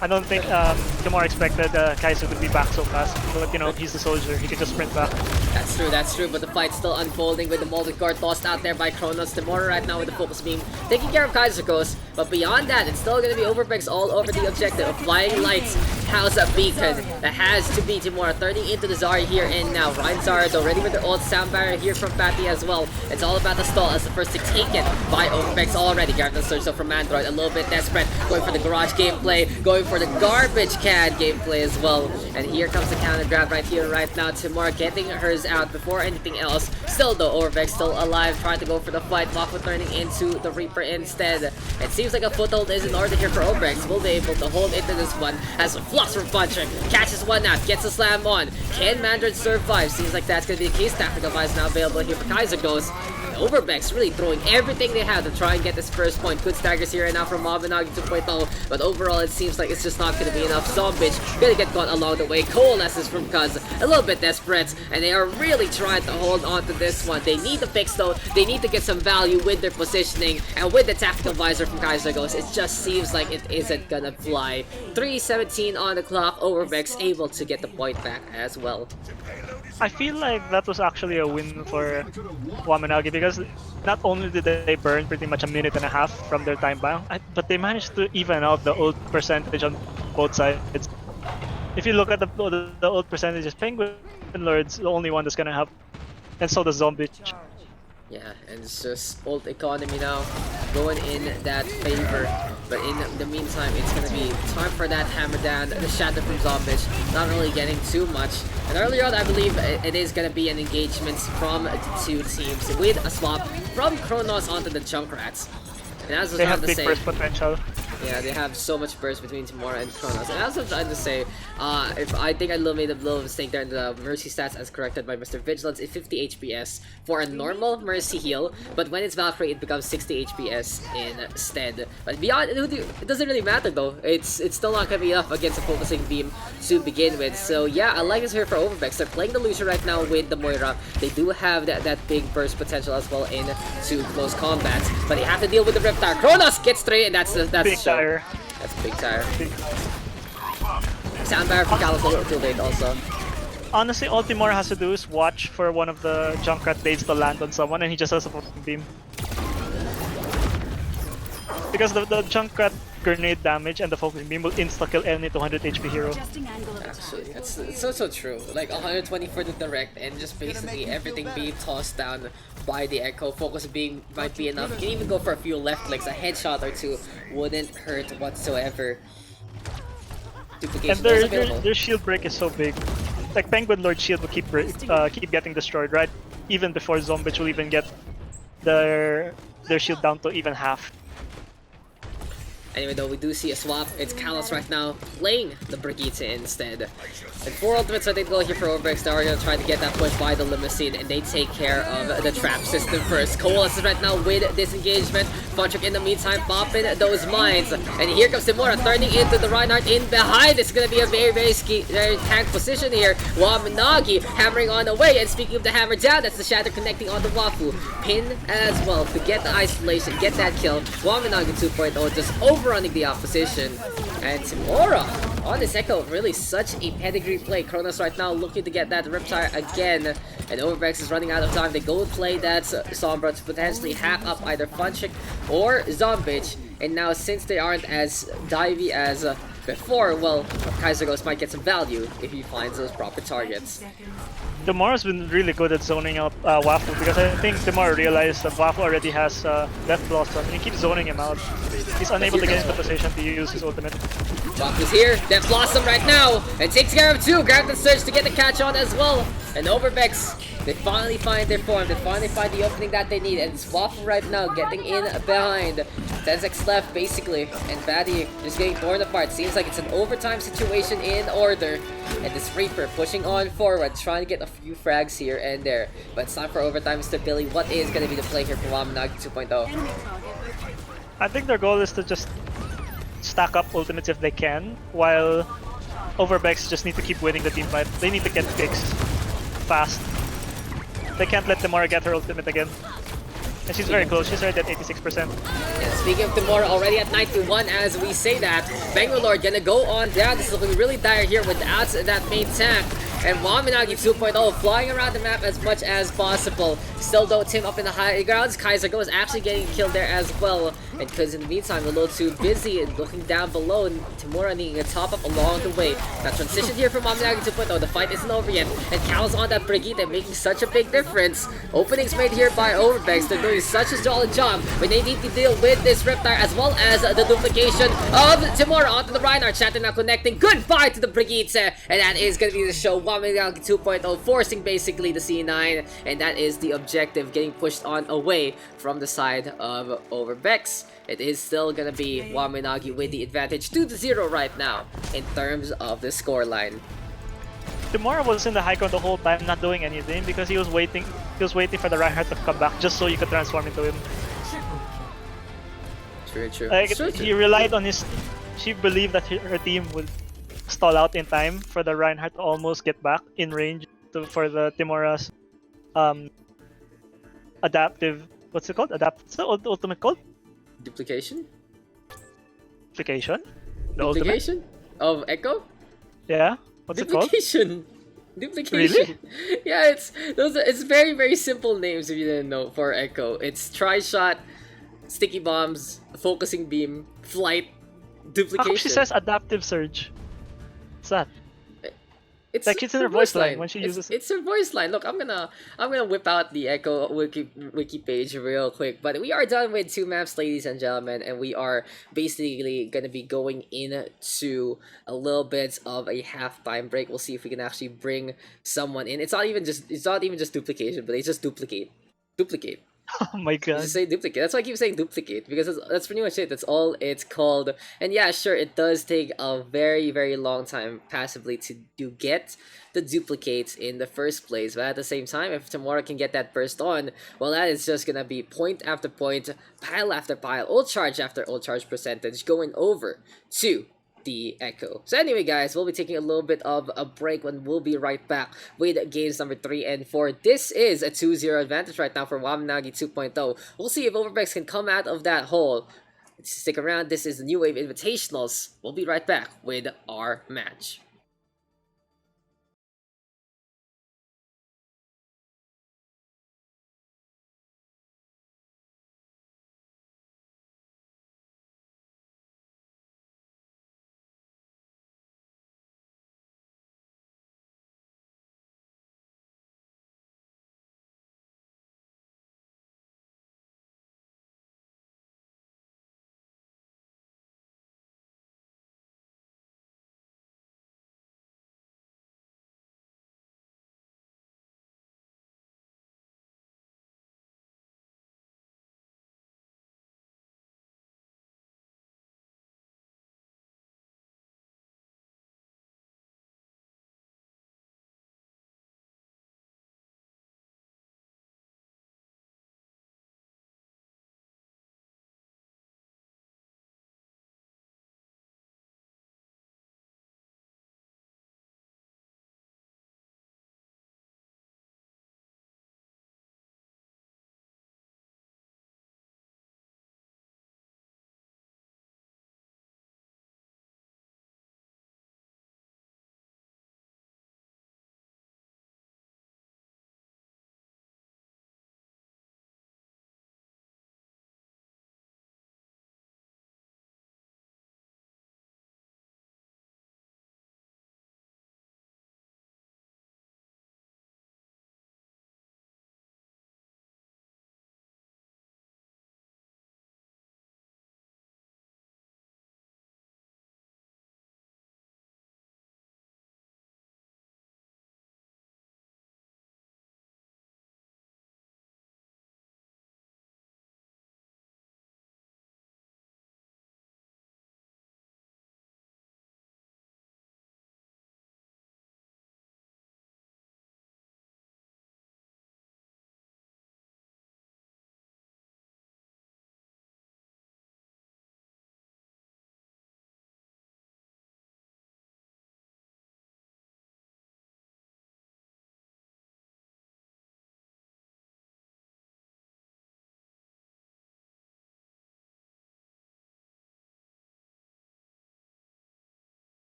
I don't think Kimura expected Kaiser to be back so fast, but you know, he's the soldier, he can just sprint back. That's true, but the fight's still unfolding with the molded guard tossed out there by Kronos. Timora right now with the focus beam, taking care of Kaiser Ghost, but beyond that, it's still gonna be Overbeks all over the objective of Flying Lights. How's a beacon? That has to be Timora, turning into the Zarya here and now. Ryan Zarya though, ready with their old sound barrier here from Patty as well. It's all about the stall as the first to take it by Overbeks already. Garden Surge though from Android, a little bit desperate, going for the garage gameplay, going for the garbage can gameplay as well. And here comes the counter grab right here, right now. Timora getting hers out before anything else. Still though, Overbeks still alive, trying to go for the fight. Wafu turning into the Reaper instead. It seems like a foothold is in order here for Overbeks. Will be able to hold into this one as a Flux from Puncher catches one out, gets a slam on. Can Mandred survive? Seems like that's gonna be the case. Tactical advice now available here for Kaiser Ghost. Overbeks really throwing everything they have to try and get this first point. Good staggers here and now from Wamen Nagi 2.0, but overall it seems like it's just not going to be enough. Zombich gonna get caught along the way. Coalesces from Kaz, a little bit desperate, and they are really trying to hold on to this one. They need to fix though, they need to get some value with their positioning, and with the tactical visor from Kaiser Ghost, it just seems like it isn't gonna fly. 3:17 on the clock, Overbeks able to get the point back as well. I feel like that was actually a win for Wamen Nagi because not only did they burn pretty much a minute and a half from their time bound, but they managed to even out the ult percentage on both sides. If you look at the ult percentages, Penguin Lord's the only one that's gonna have, and so does Zombich. Yeah, and it's just ult economy now going in that favor. But in the meantime, it's going to be time for that hammer down, the shatter from Zombich, not really getting too much. And earlier on, I believe it is going to be an engagement from the two teams with a swap from Kronos onto the Junkrats. And as I was they about have to big say, burst potential. Yeah, they have so much burst between Timora and Kronos. And I also trying to say, if I think I made a little mistake there in the Mercy stats as corrected by Mr. Vigilance, it's 50 HPS for a normal Mercy heal, but when it's Valkyrie, it becomes 60 HPS instead. But beyond, it doesn't really matter though. It's still not gonna be enough against a focusing beam to begin with. So yeah, I like this here for Overbeks. They're playing the Lucio right now with the Moira. They do have that big burst potential as well into close combat, but they have to deal with the Riptide. Kronos gets straight, and that's Big tire. That's a big tire. Big. Sound barrier for Callus a little too late also. Honestly, all Timor has to do is watch for one of the Junkrat blades to land on someone, and he just has a fucking beam. Because the Junkrat grenade damage and the focusing beam will insta-kill any 200 HP hero. Actually, it's so true. Like 120 for the direct, and just basically everything being tossed down by the Echo. Focus being might be enough. You can even go for a few left clicks. A headshot or two wouldn't hurt whatsoever. Duplication And their shield break is so big. Like Penguin Lord shield will keep getting destroyed, right? Even before Zombich will even get their shield down to even half. Anyway, though, we do see a swap. It's Callus right now playing the Brigitte instead. And 4 ultimates are they go here for Overbeks. They are going to try to get that push by the Limousine, and they take care of the trap system first. Coalesces right now with disengagement. Funtrick in the meantime popping those mines. And here comes Timora turning into the Reinhardt in behind. It's going to be a very tank position here. Wamen Nagi hammering on the way. And speaking of the hammer down, that's the Shatter connecting on the Wafu. Pin as well to get the isolation, get that kill. Wamen Nagi 2.0 just overrunning the opposition. And Timora on this Echo, really such a pedigree play. Kronos right now looking to get that Riptide again. And Overbeks is running out of time. They go play that Sombra to potentially hack up either Funchick or Zombich. And now since they aren't as divey as before, well, Kaiser Ghost might get some value if he finds those proper targets. Demora's been really good at zoning out Wafu, because I think Demora realized that Wafu already has Death Blossom and he keeps zoning him out. He's unable to get into position to use his ultimate. Wafu's here, Death Blossom right now, and takes care of 2. Grab the surge to get the catch on as well. And Overbeks, they finally find their form, they finally find the opening that they need, and it's Wafu right now getting in behind. 10 seconds left basically, and Batty just getting torn apart. Seems like it's an overtime situation in order. And this Reaper pushing on forward, trying to get a few frags here and there. But it's time for overtime, Mr. Billy. What is going to be the play here for Wamen Nagi 2.0? I think their goal is to just stack up ultimates if they can, while Overbeks just need to keep winning the team fight. They need to get picks fast. They can't let Timora get her ultimate again. And she's very close, she's already at 86%. And speaking of Timora, already at 91 as we say that. Bangalore gonna go on down. This is looking really dire here without that main tank. And Wamen Nagi 2.0 flying around the map as much as possible. Still though, Tim up in the high grounds. Kaiser Go is actually getting killed there as well. And because in the meantime, a little too busy and looking down below, and Timora needing a top up along the way. That transition here from Wamen Nagi 2.0, the fight isn't over yet. And Cal's on that Brigitte, making such a big difference. Openings made here by Overbeks. They're doing such a solid job, but they need to deal with this Riptide as well as the duplication of Timora onto the Reinhardt. Shatter now connecting. Goodbye to the Brigitte, and that is going to be the show. Wamen Nagi 2.0 forcing basically the C9, and that is the objective, getting pushed on away from the side of Overbeks. It is still going to be Wamen Nagi with the advantage 2-0 right now in terms of the scoreline. Timora was in the high ground the whole time, not doing anything, because he was waiting for the Reinhardt to come back just so you could transform into him. True. Like, he relied on his... She believed that her team would stall out in time for the Reinhardt to almost get back in range for the Timora's adaptive... What's it called? What's the ultimate called? Duplication? Duplication? Duplication? Of Echo? Yeah? What's Duplication. Duplication. Really? Yeah, it's very simple names if you didn't know for Echo. It's Tri-Shot, Sticky Bombs, Focusing Beam, Flight, Duplication. How come she says Adaptive Surge? What's that? It's like it's in her voice line when she uses it. It's her voice line. Look, I'm gonna whip out the Echo wiki page real quick. But we are done with 2 maps, ladies and gentlemen, and we are basically gonna be going into a little bit of a halftime break. We'll see if we can actually bring someone in. It's not even just duplication, but it's just duplicate. Oh my You just god. say duplicate. That's why I keep saying duplicate because that's pretty much it. That's all it's called. And yeah, sure, it does take a very very long time passively to get the duplicates in the first place. But at the same time, if Tamura can get that burst on, well, that is just gonna be point after point, pile after pile, ult charge after ult charge percentage going over to the Echo. So anyway, guys, we'll be taking a little bit of a break when we'll be right back with games number 3 and 4. This is a 2-0 advantage right now for Wamen Nagi 2.0. We'll see if Overbeks can come out of that hole. Stick around, this is the New Wave Invitationals. We'll be right back with our match.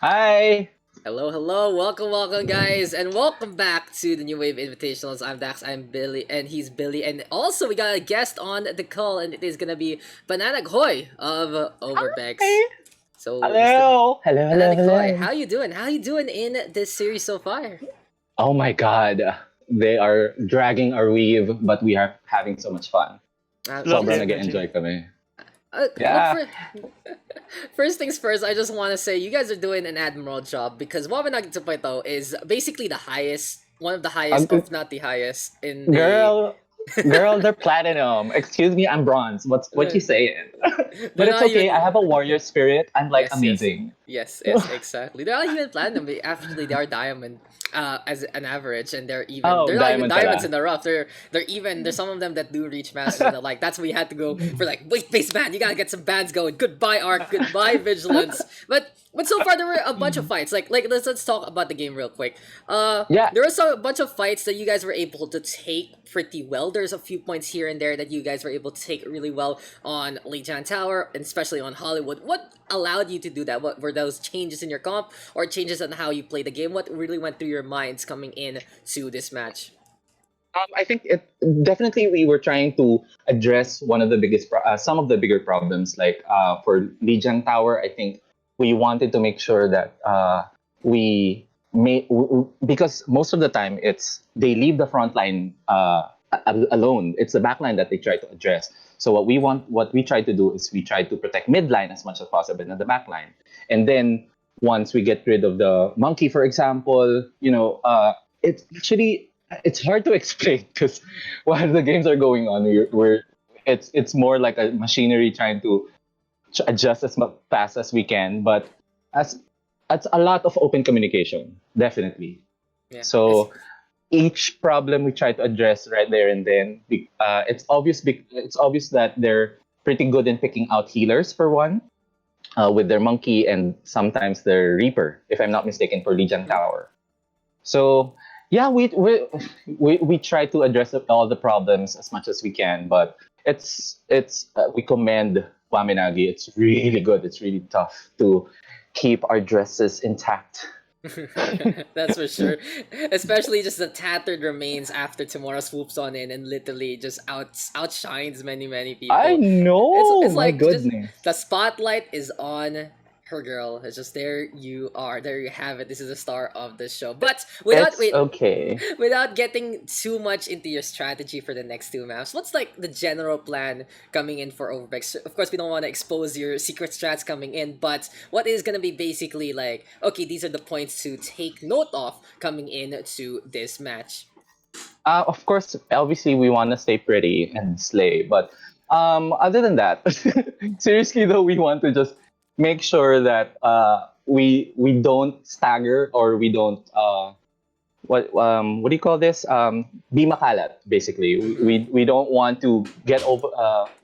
Hi. Hello, hello, welcome, guys, and welcome back to the New Wave Invitationals. I'm Dax, I'm Billy, and he's Billy, and also we got a guest on the call, and it is gonna be Banana Goy of Overbeks. Hi. So, Mr. Hello. Hello. Hello. Banana Goy, Hello. how you doing? How you doing in this series so far? Oh my God. They are dragging our weave, but we are having so much fun. Love the Sobrang Yes. energy. nag-enjoy kami. Look Yeah. for first things first. I just want to say you guys are doing an admirable job because Wamen Nagi 2.0 is basically the highest, one of the highest, Uh, if not the highest, in the. girl, girl, they're platinum. Excuse me, I'm bronze. What you saying? They're But it's not okay. I even. have a warrior spirit. I'm like Yes, yes, amazing. yes, exactly. They're not even platinum. Actually, they are diamond, as an average, and they're Oh, not even diamond diamonds in pala. the rough. They're even. There's some of them that do reach master. Like that's why we had to go for like weight based ban. You gotta get some bans going. Goodbye arc. Goodbye vigilance. But so far there were a bunch of fights. Like let's talk about the game real quick. Yeah. There was a bunch of fights that you guys were able to take pretty well. There's a few points here and there that you guys were able to take really well on Lijiang Tower, and especially on Hollywood. What allowed you to do that? What were those changes in your comp or changes on how you play the game? What really went through your minds coming in to this match? I think it definitely we were trying to address one of the some of the bigger problems. Like for Lijiang Tower, I think we wanted to make sure that we made because most of the time it's they leave the front line alone. It's the back line that they try to address. So what we try to do is we try to protect mid line as much as possible in the back line, and then once we get rid of the monkey, for example, it's actually it's hard to explain because while the games are going on, it's more like a machinery trying to adjust as fast as we can. But as it's a lot of open communication, definitely. Yeah. So each problem we try to address right there and then. It's obvious that they're pretty good in picking out healers for one. With their monkey and sometimes their reaper, if I'm not mistaken, for Lijiang Mhm. Tower. So yeah, we try to address all the problems as much as we can, but it's we commend Waminagi. It's really good. It's really tough to keep our dresses intact. That's for sure. Especially just the tattered remains after Tamora swoops on in and literally just outshines many I people. know, It's my like just goodness. the spotlight is on her, girl. It's just there you are. There you have it. This is the star of the show. But It's okay. without getting too much into your strategy for the next two maps, what's like the general plan coming in for Overbeks? Of course, we don't want to expose your secret strats coming in, but what is gonna be basically like? Okay, these are the points to take note of coming in to this match. Of course, obviously, we want to stay pretty and slay, but other than that, seriously though, we want to just make sure that we don't stagger or we don't what do you call this? Be makalat. Basically, Mm-hmm. we don't want to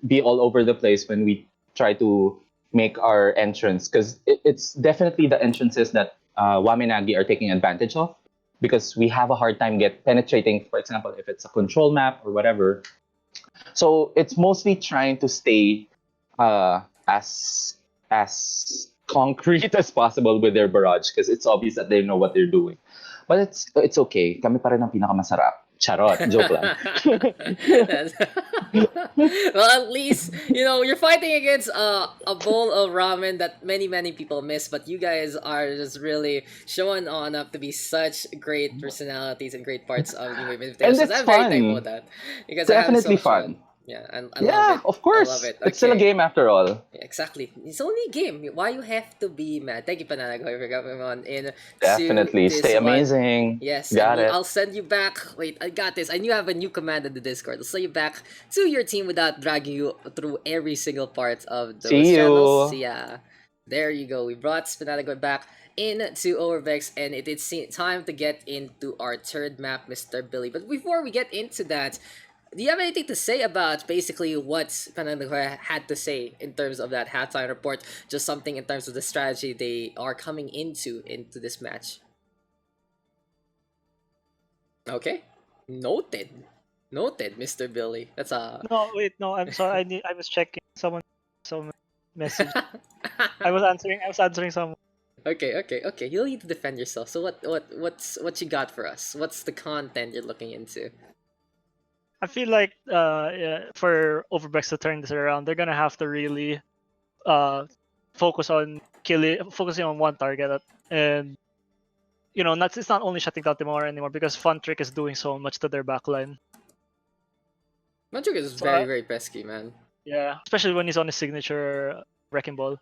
be all over the place when we try to make our entrance because it's definitely the entrances that Waminagi are taking advantage of because we have a hard time get penetrating. For example, if it's a control map or whatever, so it's mostly trying to stay as concrete as possible with their barrage because it's obvious that they know what they're doing. But it's okay. Kami pa rin ang pinakamasarap. Charot. Joke lang. That's- well, at least you're fighting against a bowl of ramen that many people miss, but you guys are just really showing on up to be such great personalities and great parts of New Wave And Invitations. it's I'm very thankful for fun. that. You guys are having so Definitely much fun. fun. Yeah, and I love Yeah, it. of I love course. it. It's still a Okay. game after all. Exactly. It's only a game. Why you have to be mad? Thank you, Pananagoy, for coming on in to Definitely. this Stay one. amazing. Yes, and Got it. I'll send you back. Wait, I got this. I knew I have a new command in the Discord. I'll send you back to your team without dragging you through every single part of those See channels. So you. yeah, there you go. We brought Pananagoy back into Overvex, and it is time to get into our third map, Mr. Billy. But before we get into that, do you have anything to say about basically what Pananagoy had to say in terms of that halftime report? Just something in terms of the strategy they are coming into this match. Okay. Noted. Noted, Mr. Billy. That's a No, wait, no. I'm sorry. I was checking someone message. I was answering. I was answering someone. Okay. You'll need to defend yourself. So what you got for us? What's the content you're looking into? I feel like yeah, for Overbeks to turn this around, they're gonna have to really focusing on one target, and it's not only shutting down Timor anymore because Fun Trick is doing so much to their backline. Magic is So, very pesky, man. Yeah, especially when he's on his signature Wrecking Ball.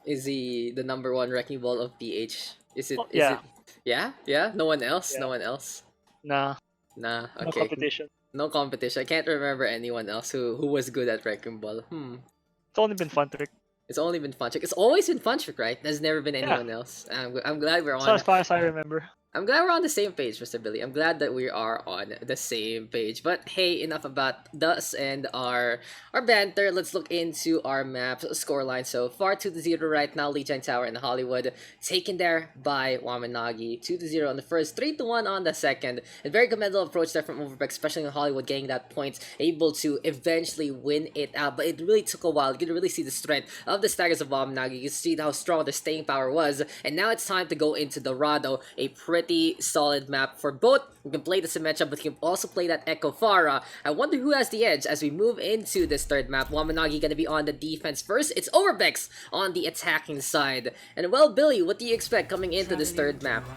Is he the #1 wrecking ball of PH? Is it? Oh, Is yeah. it? Yeah. No one else. Yeah. No one else. Nah, Nah. no Okay. competition. No competition. I can't remember anyone else who was good at wrecking ball. It's only been Fun Trick. It's only been Funtrick. It's always been Funtrick, right? There's never been Yeah. anyone else. I'm glad we're So on. as far as I remember. I'm glad we're on the same page, Mr. Billy. I'm glad that we are on the same page. But hey, enough about us and our banter. Let's look into our map scoreline so far. 2-0 right now. Lijiang Tower and Hollywood taken there by Wamen Nagi. 2-0 on the first, 3-1 on the second. A very commendable approach there from Overbeks, especially in Hollywood, getting that point, able to eventually win it out. But it really took a while. You can really see the strength of the staggers of Wamen Nagi. You can see how strong their staying power was. And now it's time to go into Dorado, a pretty solid map for both. We can play the Symmetra, but you can also play that Echo Farah. I wonder who has the edge as we move into this third map. Wamen Nagi gonna be on the defense first. It's Overbeks on the attacking side. And well, Billy, what do you expect coming into this third map?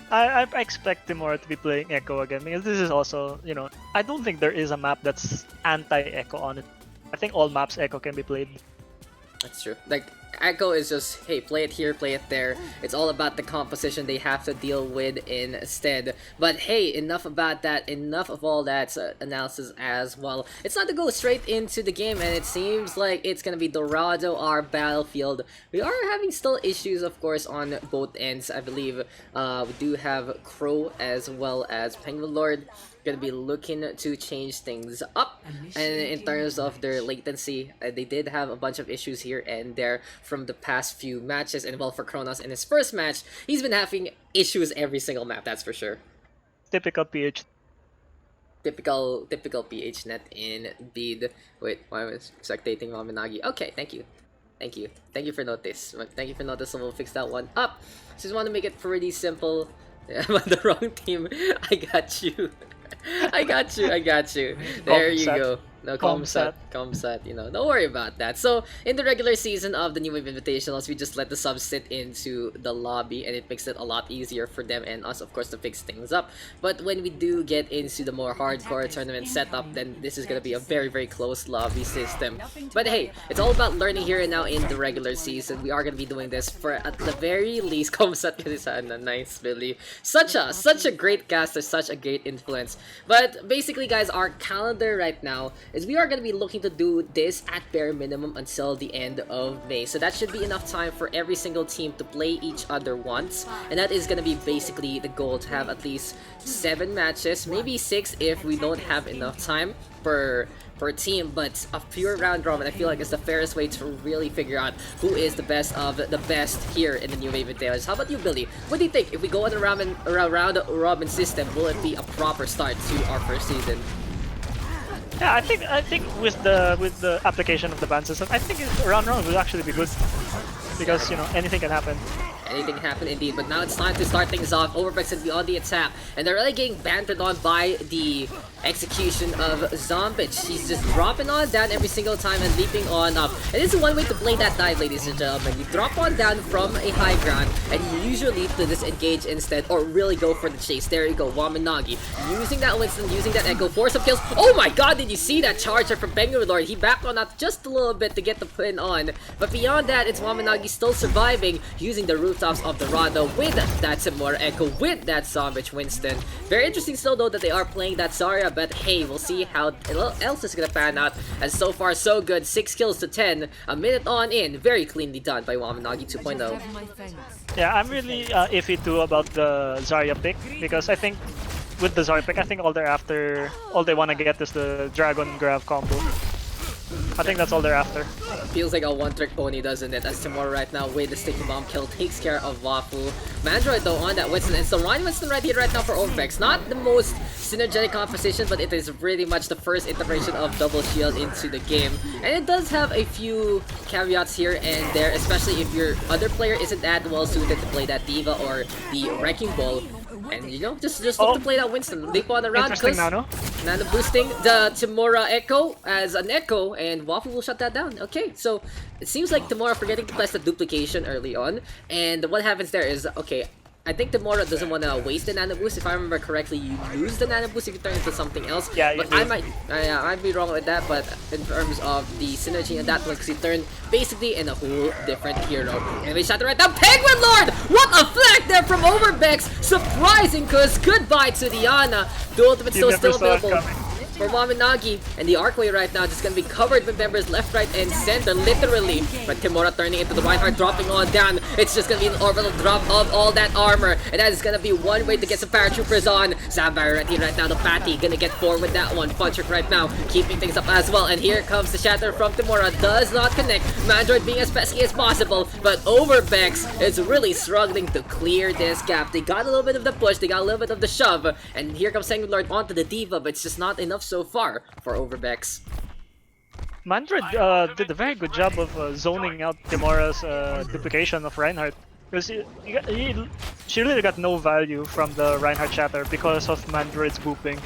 I expect Timor to be playing Echo again because this is also, I don't think there is a map that's anti-Echo on it. I think all maps Echo can be played. That's true. Like, Echo is just, hey, play it here, play it there. It's all about the composition they have to deal with instead. But hey, enough about that. Enough of all that analysis as well. It's time to go straight into the game, and it seems like it's gonna be Dorado, our battlefield. We are having still issues, of course, on both ends. I believe we do have Crow as well as Penguin Lord. Gonna be looking to change things up, and in terms of their latency, they did have a bunch of issues here and there from the past few matches. And well, for Kronos in his first match, he's been having issues every single map, that's for sure. Typical PH. Typical PH net indeed. Wait, why was spectating Wamen Nagi? Okay, thank you for notice. Thank you for notice, so we'll fix that one up. Just want to make it pretty simple. I'm on the wrong team. I got you. I got you. There you go. No, Comsat, don't worry about that. So, in the regular season of the New Wave Invitationals, we just let the subs sit into the lobby, and it makes it a lot easier for them and us, of course, to fix things up. But when we do get into the more hardcore tournament setup, then this is gonna be a very, very close lobby system. But hey, it's all about learning here and now in the regular season. We are gonna be doing this for, at the very least, Comsat kasi sana. Nice, Billy. Such a great caster, such a great influence. But basically, guys, our calendar right now is we are going to be looking to do this at bare minimum until the end of May. So that should be enough time for every single team to play each other once. And that is going to be basically the goal, to have at least 7 matches, maybe 6 if we don't have enough time per team. But a pure round robin, I feel like, is the fairest way to really figure out who is the best of the best here in the New Wave Invitationals. How about you, Billy? What do you think? If we go on a round robin system, will it be a proper start to our first season? Yeah, I think with the application of the ban system, I think round round will actually be good because anything can happen. Anything can happen indeed, but now it's time to start things off. Overbeks will be on the attack, and they're really getting bantered on by the execution of Zombich. He's just dropping on down every single time and leaping on up. And this is one way to play that dive, ladies and gentlemen. You drop on down from a high ground, and you usually to disengage instead, or really go for the chase. There you go, Wamen Nagi. Using that Winston, using that Echo for some kills. Oh my god, did you see that charger from Penguin Lord? He backed on up just a little bit to get the pin on. But beyond that, it's Wamen Nagi still surviving, using the rooftops of Dorado with that Hanamura Echo, with that Zombich Winston. Very interesting still though that they are playing that Zarya, but hey, we'll see how else is gonna pan out, as so far so good. 6 kills to 10, a minute on in, very cleanly done by Wamen Nagi 2.0. Yeah, I'm really iffy too about the Zarya pick, because I think with the Zarya pick, I think all they want to get is the Dragon Grab combo. I think that's all they're after. Feels like a one-trick pony, doesn't it? As Timora right now with the sticky bomb kill takes care of Wafu. Mandroid though on that Winston, and so Ryan Winston right here right now for Overbeks. Not the most synergetic composition, but it is really much the first iteration of double shield into the game. And it does have a few caveats here and there, especially if your other player isn't that well suited to play that Diva or the Wrecking Ball. And you know, just look to play that Winston. Leap on around because Nano boosting the Timora Echo as an Echo, and Wafu will shut that down. Okay, so it seems like Timora forgetting to press the duplication early on, and what happens there is, okay, I think Timora doesn't want to waste the Nano Boost. If I remember correctly, you lose the Nano Boost if you turn into something else. Yeah, you but do. I might be wrong with that, but in terms of the synergy and that one, because you turn basically in a whole different hero. And we shot it right now. Penguin Lord! What a flank there from Overbeks! Surprising, because goodbye to Diana. The ultimate You still never saw it available coming. for Wamen Nagi, and the Arcway right now just gonna be covered with members left, right, and center, literally. But Timora turning into the Reinhardt, dropping on down. It's just gonna be an orbital drop of all that armor, and that is gonna be one way to get some paratroopers on. Sapphire right here, right now, the Patty gonna get 4 with that one. Puncher right now, keeping things up as well, and here comes the shatter from Timora, does not connect. Mandroid being as pesky as possible, but Overbeks is really struggling to clear this gap. They got a little bit of the push, they got a little bit of the shove, and here comes Penguin Lord onto the Diva, but it's just not enough so far for Overbeks. Mandroid did a very good job of zoning out Timora's duplication of Reinhardt. Because she really got no value from the Reinhardt shatter because of Mandroid's booping.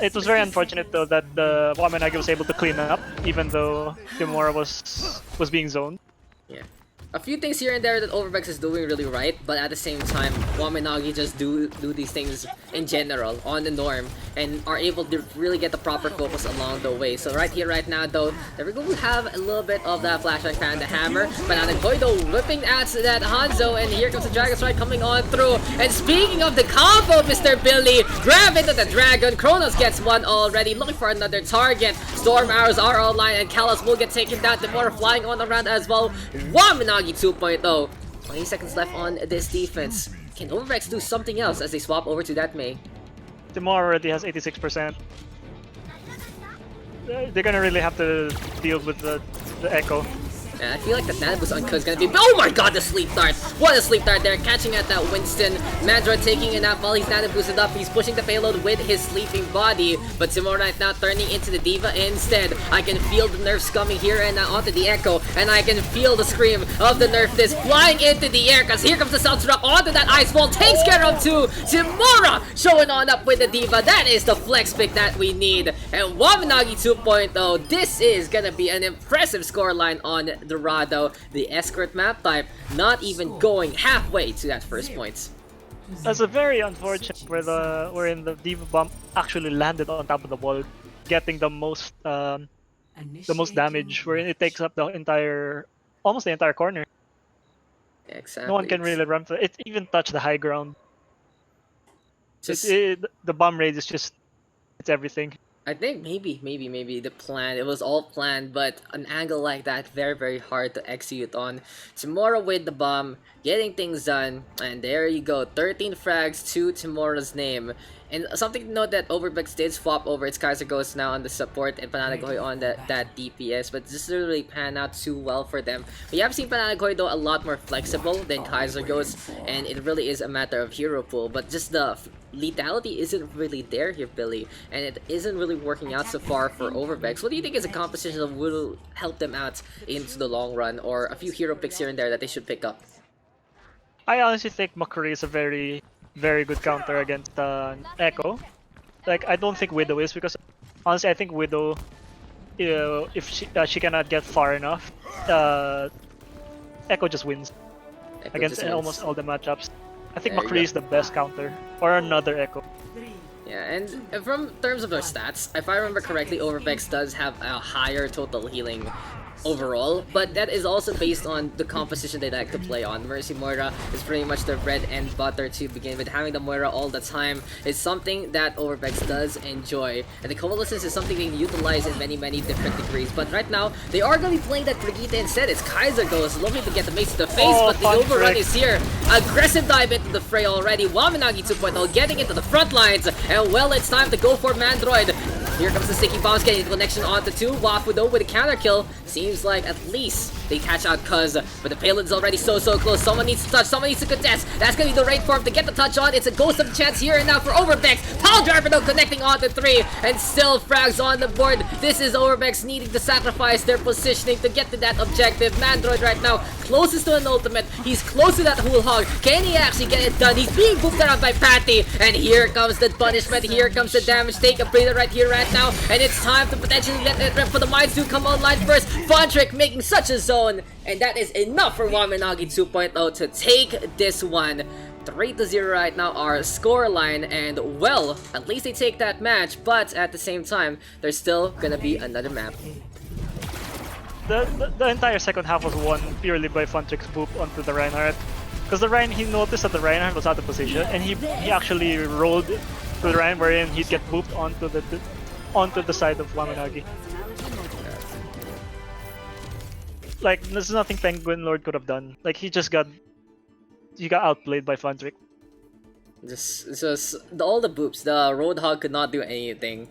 It was very unfortunate though that the Wamen Nagi was able to clean up, even though Timora was being zoned. Yeah. A few things here and there that Overbeks is doing really right, but at the same time, Wamen Nagi just do these things in general, on the norm, and are able to really get the proper focus along the way. So right here, right now, though, there we go, we have a little bit of that flashback fan, the hammer, but Anagoi, though, whipping at that Hanzo, and here comes the Dragon Strike coming on through. And speaking of the combo, Mr. Billy, grab into the Dragon, Kronos gets one already, looking for another target. Storm arrows are online, and Kalos will get taken down, Timora flying on around as well. Wamen Nagi 2.0. 20 seconds left on this defense. Can Overbeks do something else as they swap over to that Mei? Timora already has 86%. They're gonna really have to deal with the Echo. And I feel like the Nanoboost on Ko is gonna be. Oh my god, the sleep dart! What a sleep dart there, catching at that Winston. Mandroid taking it out while he's Nanoboosted up. He's pushing the payload with his sleeping body. But Timora right now turning into the Diva instead. I can feel the nerfs coming here and now onto the Echo. And I can feel the scream of the nerf disc flying into the air. Because here comes the South Drop onto that Ice Wall. Takes care of 2. Timora showing on up with the Diva. That is the flex pick that we need. And Wamen Nagi 2.0. This is gonna be an impressive scoreline on Dorado, the escort map type, not even going halfway to that first point. That's a very unfortunate wherein the Diva bomb actually landed on top of the wall, getting the most damage, wherein it takes up almost the entire corner. Exactly. No one can really run for it. It even touched the high ground. Just, The bomb raid is just, it's everything. I think maybe the plan, it was all planned, but an angle like that, very hard to execute on. Timora with the bomb, getting things done, and there you go, 13 frags to Timora's name. And something to note that Overbeks did swap over its Kaiser Ghost now on the support and Pananagoy on that DPS, but this didn't really pan out too well for them. We have seen Pananagoy though a lot more flexible than Kaiser Ghost, and it really is a matter of hero pool, but just the lethality isn't really there here, Billy, and it isn't really working out so far for Overbeks. What do you think is a composition that will help them out into the long run, or a few hero picks here and there that they should pick up? I honestly think McCree is a very good counter against Echo. Like, I don't think Widow is, because honestly I think Widow, if she cannot get far enough, Echo just wins Echo against just wins. almost all the matchups. I think There you McCree go. is the best counter, or another Echo. Yeah, and from terms of their stats, if I remember correctly, Overbeks does have a higher total healing overall, but that is also based on the composition they like to play on. Mercy Moira is pretty much the bread and butter to begin with. Having the Moira all the time is something that Overbeks does enjoy, and the Coalescence is something they utilize in many different degrees. But right now, they are going to be playing that Brigitte instead. It's Kaiser Ghost looking to get the mace to the face, Oh, but the fun overrun trick. is here. Aggressive dive into the fray already. Wamen Nagi 2.0 getting into the front lines, and well, it's time to go for Mandroid. Here comes the sticky bombs, getting the connection onto 2. Wafu though with a counter kill. Seems like at least they catch out Cuz, but the payload's already so close. Someone needs to touch, someone needs to contest. That's gonna be the right form to get the touch on. It's a ghost of a chance here and now for Overbeks. Pile driver though connecting onto 3 and still frags on the board. This is Overbeks needing to sacrifice their positioning to get to that objective. Mandroid right now closest to an ultimate. He's close to that whole hog. Can he actually get it done? He's being booped around by Patty, and here comes the punishment. Here comes the damage. Take a breather right here, right now, and it's time to potentially let it rip for the mines to come online first. Fontrick making such a zone, and that is enough for Wamen Nagi 2.0 to take this one. 3-0 right now our score line, and well, at least they take that match, but at the same time, there's still gonna be another map. The entire second half was won purely by Fontrick's boop onto the Reinhardt. Because the Ryan, he noticed that the Reinhardt was out of position, and he actually rolled to the Ryan wherein he'd get booped onto the side of Wamen Nagi. Like, there's nothing Penguin Lord could have done. Like, he got outplayed by Fontrick. Just all the boops. The Roadhog could not do anything.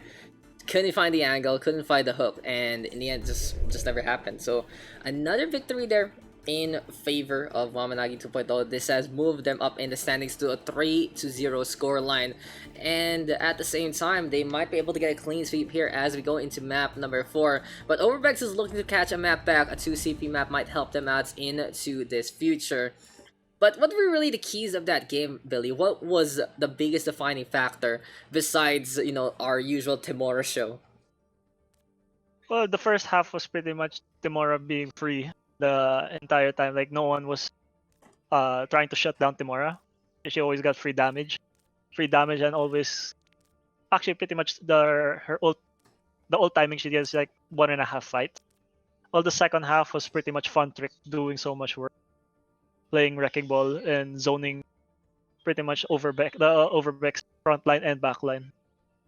Couldn't find the angle, couldn't find the hook, and in the end, just never happened. So another victory there in favor of Wamen Nagi 2.0. This has moved them up in the standings to a 3-0 score line, and at the same time, they might be able to get a clean sweep here as we go into map number 4. But Overbeks is looking to catch a map back. A 2 CP map might help them out into this future. But what were really the keys of that game, Billy? What was the biggest defining factor besides, you know, our usual Timora show? Well, the first half was pretty much Timora being free the entire time. Like, no one was trying to shut down Timora. She always got free damage, and always actually pretty much the ult timing she gets like 1.5 fights. Well, the second half was pretty much Fontrick doing so much work, playing Wrecking Ball and zoning pretty much Overbeks front line and back line.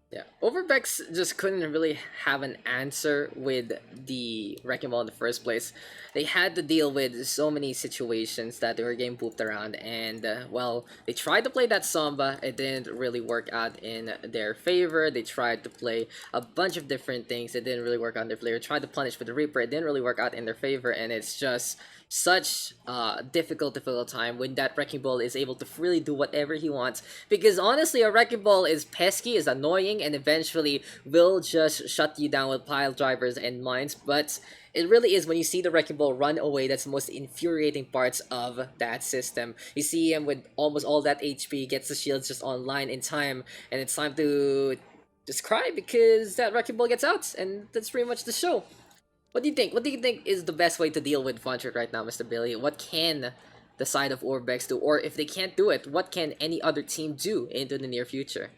Yeah, Overbeks just couldn't really have an answer with the Wrecking Ball in the first place. They had to deal with so many situations that they were getting pooped around, and well, they tried to play that Samba. It didn't really work out in their favor. They tried to play a bunch of different things. It didn't really work out in their favor. They tried to punish with the Reaper. It didn't really work out in their favor, and it's just such a difficult time when that Wrecking Ball is able to freely do whatever he wants, because honestly a Wrecking Ball is pesky, is annoying, and eventually will just shut you down with pile drivers and mines. But it really is when you see the Wrecking Ball run away that's the most infuriating parts of that system. You see him with almost all that HP, gets the shields just online in time, and it's time to just cry because that Wrecking Ball gets out, and that's pretty much the show. What do you think? What do you think is the best way to deal with Fontrick right now, Mr. Billy? What can the side of Overbeks do? Or if they can't do it, what can any other team do into the near future?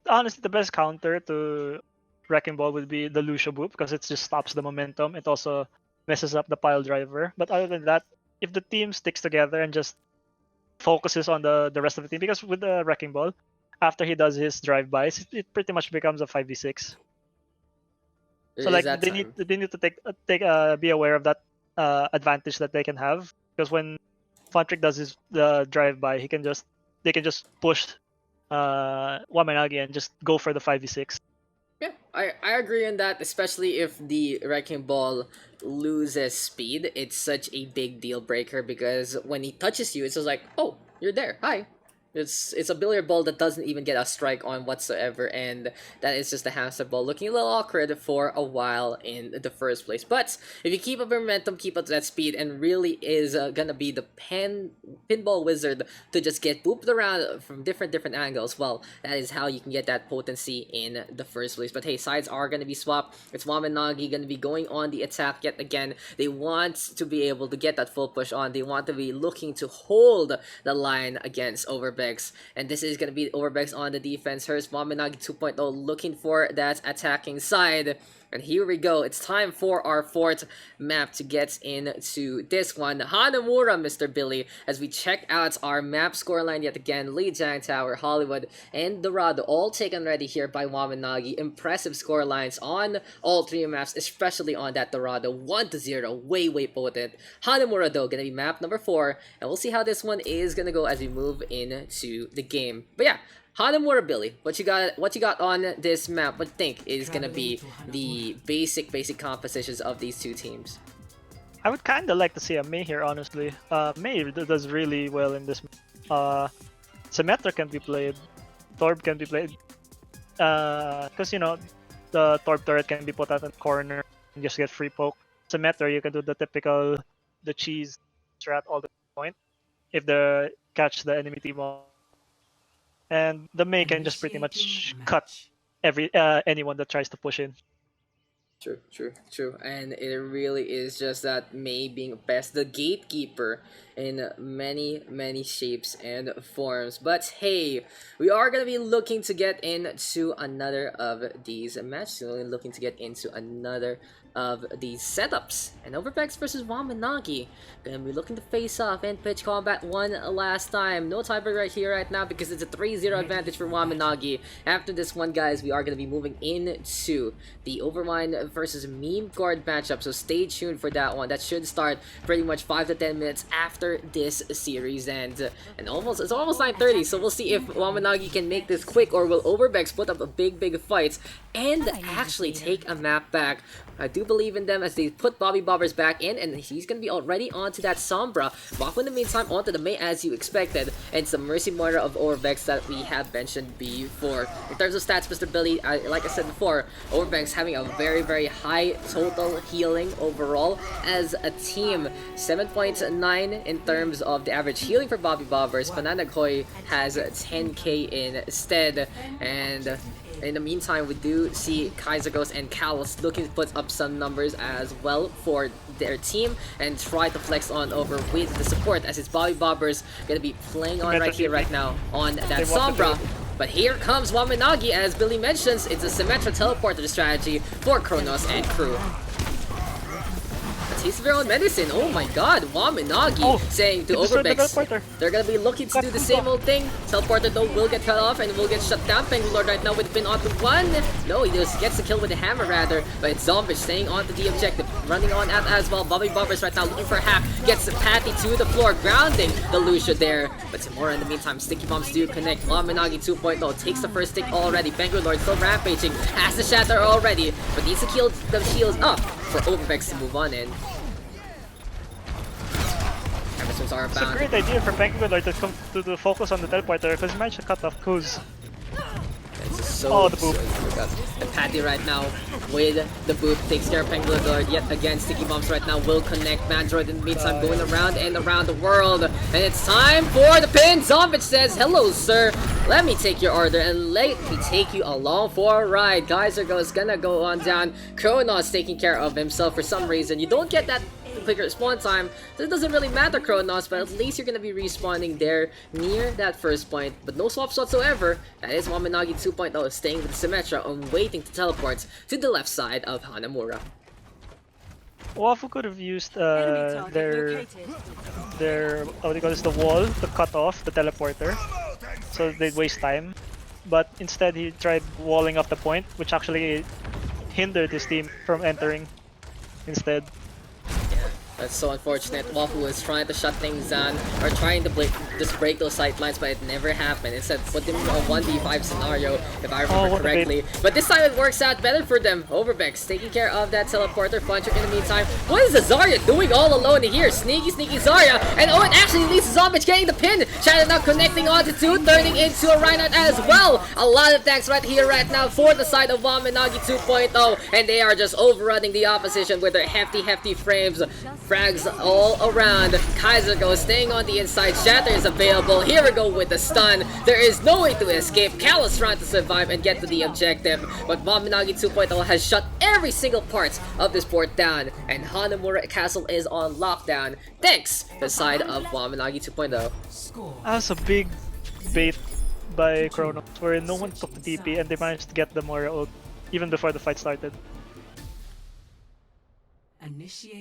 Honestly, the best counter to Wrecking Ball would be the Lucio Boop, because it just stops the momentum. It also messes up the pile driver. But other than that, if the team sticks together and just focuses on the rest of the team, because with the Wrecking Ball, after he does his drive-bys, it pretty much becomes a 5v6. So like they need to be aware of that advantage that they can have, because when Fontrick does the drive-by, they can just push Wamen Nagi and just go for the 5v6. Yeah, I agree on that, especially if the Wrecking Ball loses speed. It's such a big deal breaker, because when he touches you, it's just like, oh, you're there, hi. It's a billiard ball that doesn't even get a strike on whatsoever, and that is just a hamster ball looking a little awkward for a while in the first place. But if you keep up momentum, keep up that speed, and really is gonna be the pinball wizard to just get booped around from different angles, well, that is how you can get that potency in the first place. But hey, sides are gonna be swapped. It's Wamen Nagi gonna be going on the attack yet again. They want to be able to get that full push on. They want to be looking to hold the line against Overbeks. And this is going to be Overbeks on the defense. Here's Wamen Nagi 2.0 looking for that attacking side. And here we go. It's time for our fourth map to get into this one. Hanamura, Mr. Billy, as we check out our map scoreline yet again. Lijiang Tower, Hollywood, and Dorado all taken ready here by Wamen Nagi. Impressive scorelines on all three maps, especially on that Dorado. 1-0, way potent. Hanamura, though, gonna be map number 4, and we'll see how this one is gonna go as we move into the game. But yeah, Hanamura Billy, what you got on this map? What do you think is gonna be the basic compositions of these two teams? I would kind of like to see a Mei here, honestly. Mei does really well in this. Symmetra can be played, Torb can be played, because you know the Torb turret can be put out in the corner and just get free poke. Symmetra, you can do the typical cheese strat all the point if the catch the enemy team off. And the Mei can just pretty much cut anyone that tries to push in. True. And it really is just that Mei being best, the gatekeeper in many shapes and forms. But hey, we are gonna be looking to get into another of these matches. We're looking to get into another of these setups. And Overbeks versus Wamen Nagi. Gonna be looking to face off and pitch combat one last time. No tiebreak right here right now because it's a 3-0 advantage for Wamen Nagi. After this one, guys, we are gonna be moving into the Overmind versus Meme Guard matchup. So stay tuned for that one. That should start pretty much 5 to 10 minutes after this series ends. And it's almost 9:30, so we'll see if Wamen Nagi can make this quick, or will Overbeks put up a big fight and actually take a map back. I do believe in them as they put Bobby Bobbers back in, and he's going to be already onto that Sombra. Waku in the meantime onto the Mei as you expected, and it's the Mercy Moira of Overbeks that we have mentioned before. In terms of stats, Mr. Billy, like I said before, Overbeks having a very high total healing overall as a team. 7.9 in terms of the average healing for Bobby Bobbers. Pananagoy has 10k instead, and in the meantime, we do see Kaiser Ghost and Callus looking to put up some numbers as well for their team and try to flex on over with the support, as it's Bobby Bobbers gonna be playing on right here, right now on that Sombra. But here comes Wamen Nagi, as Billy mentions, it's a Symmetra teleporter strategy for Kronos and crew. Taste of your own medicine. Oh my god, Wamen Nagi saying to Overbeks they're gonna be looking to do the same old thing. Teleporter though will get cut off and will get shut down. Penguin Lord right now with pin onto one. No, he just gets the kill with the hammer rather, but it's Zombie staying onto the objective, running on out as well. Bobby Bobbers right now looking for a hack, gets the Patty to the floor, grounding the Lucia there. But Timora in the meantime, sticky bombs do connect. Wamen Nagi 2.0 takes the first stick already. Penguin Lord still rampaging, has the shatter already, but needs to kill the shields up for Overbeks to move on in. It's a great idea for Penguin Lord to come to focus on the teleporter, because he managed to cut off Kuz. The boop. The Patty right now with the boop takes care of Penguin Lord yet again. Sticky bombs right now will connect. Mandroid in the meantime going around and around the world. And it's time for the pin. Zombich says, hello sir, let me take your order and let me take you along for a ride. Geyser is gonna go on down. Kronos taking care of himself for some reason. You don't get that quicker respawn time, so it doesn't really matter, Kronos, but at least you're gonna be respawning there near that first point. But no swaps whatsoever. That is Wamen Nagi 2.0 staying with Symmetra and waiting to teleport to the left side of Hanamura. Wafu could have used their what do you call this, the wall to cut off the teleporter, so they'd waste time. But instead he tried walling off the point, which actually hindered his team from entering instead. That's so unfortunate. Wafu is trying to shut things down, or trying to just break those sight lines, but it never happened. Instead, put them in a 1v5 scenario, if I remember correctly. But this time it works out better for them. Overbeks taking care of that teleporter puncher in the meantime. What is the Zarya doing all alone here? Sneaky Zarya. And oh, it actually leads to Zombich getting the pin. China now connecting onto two, turning into a Reinhardt as well. A lot of attacks right here, right now for the side of Wamen Nagi 2.0. And they are just overrunning the opposition with their hefty frames. Frags all around. Kaiser goes staying on the inside. Shatter is available. Here we go with the stun. There is no way to escape. Callus trying to survive and get to the objective. But Wamen Nagi 2.0 has shut every single part of this port down. And Hanamura Castle is on lockdown. Thanks to the side of Wamen Nagi 2.0. That's a big bait by Kronos, where no one took the TP and they managed to get the Moira ult even before the fight started.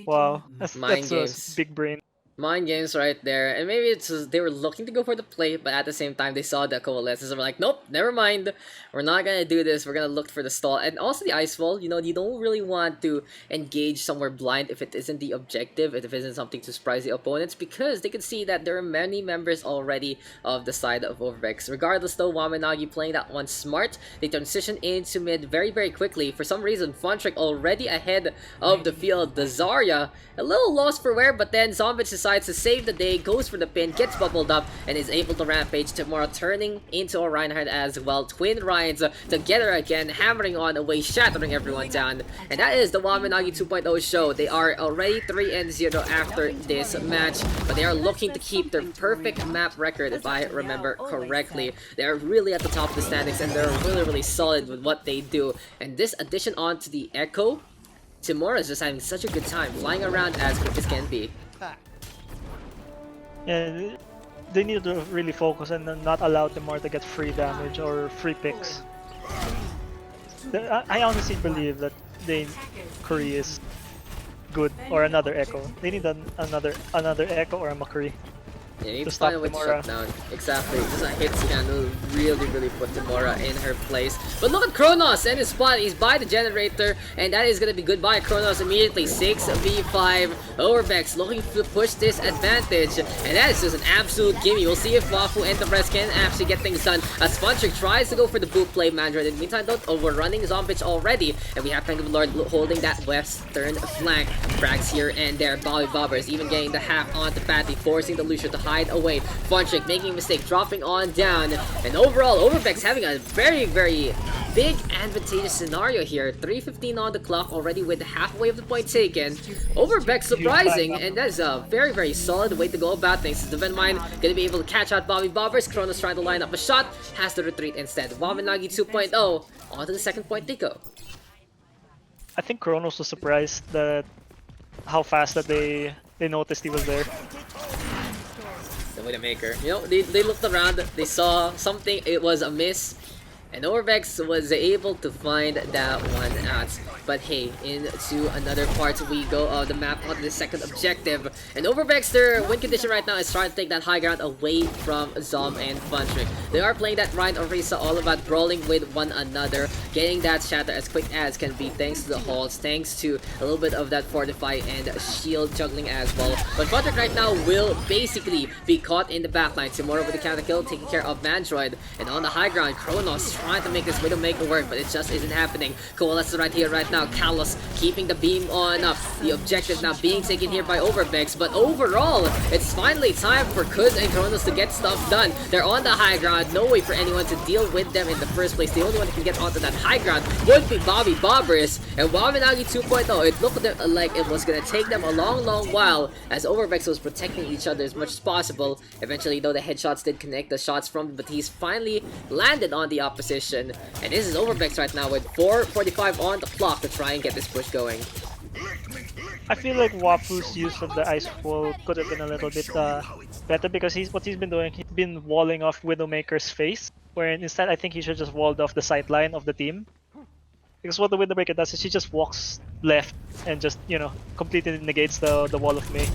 Wow, that's a big brain. Mind games right there, and maybe it's just they were looking to go for the play, but at the same time they saw the coalescence and were like, nope, never mind, we're not gonna do this, we're gonna look for the stall. And also the ice wall, you know, you don't really want to engage somewhere blind if it isn't the objective, if it isn't something to surprise the opponents, because they can see that there are many members already of the side of Overbeks. Regardless though, Wamen Nagi playing that one smart, they transition into mid very quickly. For some reason, Fontrick already ahead of the field. The Zarya, a little lost for wear, but then Zombich decides to save the day, goes for the pin, gets bubbled up, and is able to rampage. Tomorrow turning into a Reinhardt as well. Twin Ryans together again, hammering on away, shattering everyone down. And that is the Wamen Nagi 2.0 show. They are already 3-0 after this match, but they are looking to keep their perfect map record, if I remember correctly. They are really at the top of the standings, and they're really solid with what they do. And this addition on to the Echo, Timura is just having such a good time, flying around as quick as can be. Yeah, they need to really focus and not allow Timor to get free damage or free picks. I honestly believe that Curry is good, or another Echo. They need another Echo or a McCree. Yeah, you need to to find a stop way to Timura. shut down. Exactly. Just a hit scan will really put Timura in her place. But look at Kronos and his spot. He's by the generator, and that is gonna be goodbye. Kronos immediately 6v5. Overbeks looking to push this advantage, and that is just an absolute gimme. We'll see if Wafu and the rest can actually get things done. As Fontrick tries to go for the boot play, Mandroid in the meantime though overrunning Zombich already, and we have Penguin Lord holding that western flank. Frags here and there. Bobby Bobbers even getting the half onto Patty, forcing the Lucio to hide away. Fontrick making a mistake, dropping on down. And overall, Overbeks having a very big advantageous scenario here. 3:15 on the clock already with halfway of the point taken. Overbeks surprising, and that is a very solid way to go about things. Divinemind gonna be able to catch out Bobby Bobbers. Kronos trying to line up a shot, has to retreat instead. Wamen Nagi 2.0 onto the second point they go. I think Kronos was surprised that how fast that they noticed he was there. The Widowmaker. You know, they looked around, they saw something, it was a miss, and Overbeks was able to find that one out. But hey, into another part we go of the map on the second objective. And Overbeks, their win condition right now is trying to take that high ground away from Zom and Fontrick. They are playing that Ryan Orisa all about brawling with one another, getting that shatter as quick as can be thanks to the halls, thanks to a little bit of that fortify and shield juggling as well. But Fontrick right now will basically be caught in the backline. Timura with the counter kill, taking care of Mandroid. And on the high ground, Kronos trying to make this Widowmaker work, but it just isn't happening. Coalesce right here, right now. Kalos keeping the beam on up. The objective now being taken here by Overbeks, but overall, it's finally time for Kuz and Kronos to get stuff done. They're on the high ground. No way for anyone to deal with them in the first place. The only one that can get onto that high ground would be Bobby Bobbers. And Wamen Nagi 2.0, it looked like it was going to take them a long while as Overbeks was protecting each other as much as possible. Eventually, though, the headshots did connect the shots from Batiste finally landed on the opposition. And this is Overbeks right now with 4:45 on the clock to try and get this push going. I feel like Wafu's use of the ice wall could have been a little bit better, because what he's been doing, he's been walling off Widowmaker's face, wherein instead I think he should just walled off the sight line of the team. Because what the Widowmaker does is she just walks left and just, you know, completely negates the wall of Mei.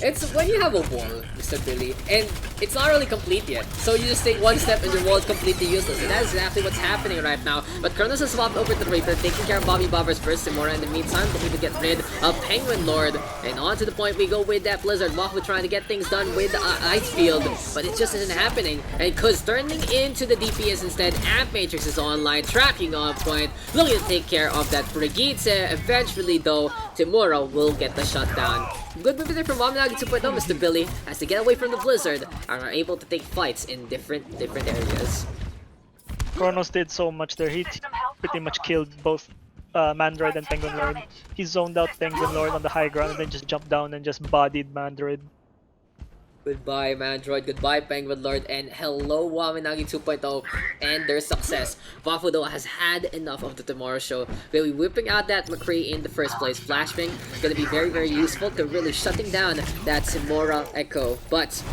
It's when you have a wall, Mr. Billy, and it's not really complete yet. So you just take one step and your wall is completely useless. And that is exactly what's happening right now. But Kronos has swapped over to the Reaper, taking care of Bobby Bobbers first. Timura in the meantime, looking to get rid of Penguin Lord. And on to the point we go with that Blizzard. Wafu trying to get things done with the Ice Field, but it just isn't happening. And Kuz turning into the DPS instead. Amp Matrix is online, tracking on point, looking to take care of that Brigitte. Eventually though, Timura will get the shutdown. Good move there from Wamen Nagi 2.0, Mr. Billy, as they get away from the Blizzard and are able to take fights in different areas. Kronos did so much there. He pretty much killed both Mandroid and Penguin Lord. He zoned out Penguin Lord on the high ground and then just jumped down and just bodied Mandroid. Goodbye, Mandroid. Goodbye, Penguin Lord. And hello, Wamen Nagi 2.0 and their success. Wafu, though, has had enough of the Tomorrow Show. Really whipping out that McCree in the first place. Flashbang going to be very useful to really shutting down that Timura Echo. But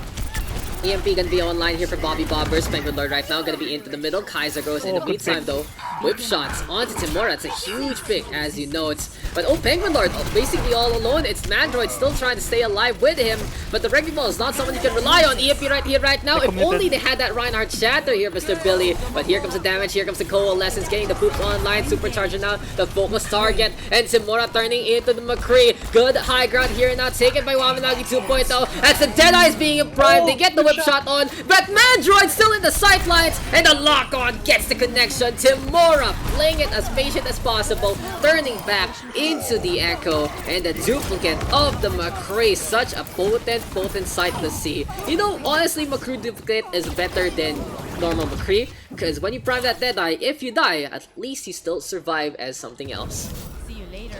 EMP gonna be online here for Bobby Bobbers. Penguin Lord right now gonna be into the middle. Kaiser goes in the good meantime pick. though. Whip shots onto Timura. It's a huge pick, as you know. But Penguin Lord basically all alone. It's Mandroid still trying to stay alive with him, but the Wrecking Ball is not someone you can rely on. EMP right here, right now. If only they had that Reinhardt Shatter here, Mr. Billy. But here comes the damage. Here comes the Coalescence getting the poops online. Supercharger now. The focus target, and Timura turning into the McCree. Good high ground here now, taken by Wamen Nagi 2.0. As the Deadeyes being primed, they get the whip shot on, but Mandroid still in the sightlines, and the lock-on gets the connection. Timura playing it as patient as possible, turning back into the Echo, and the duplicate of the McCree. Such a potent sight to see. You know, honestly, McCree duplicate is better than normal McCree, because when you prime that Deadeye, if you die, at least you still survive as something else. See you later.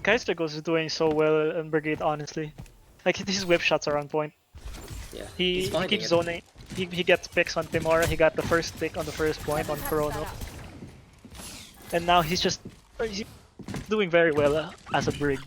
Kaiser goes is doing so well in Brigade, honestly. Like, his whip shots are on point. Yeah, He finding keeps it. zoning. He gets picks on Timora. He got the first pick on the first point on Chrono. And now he's doing very well as a Brig.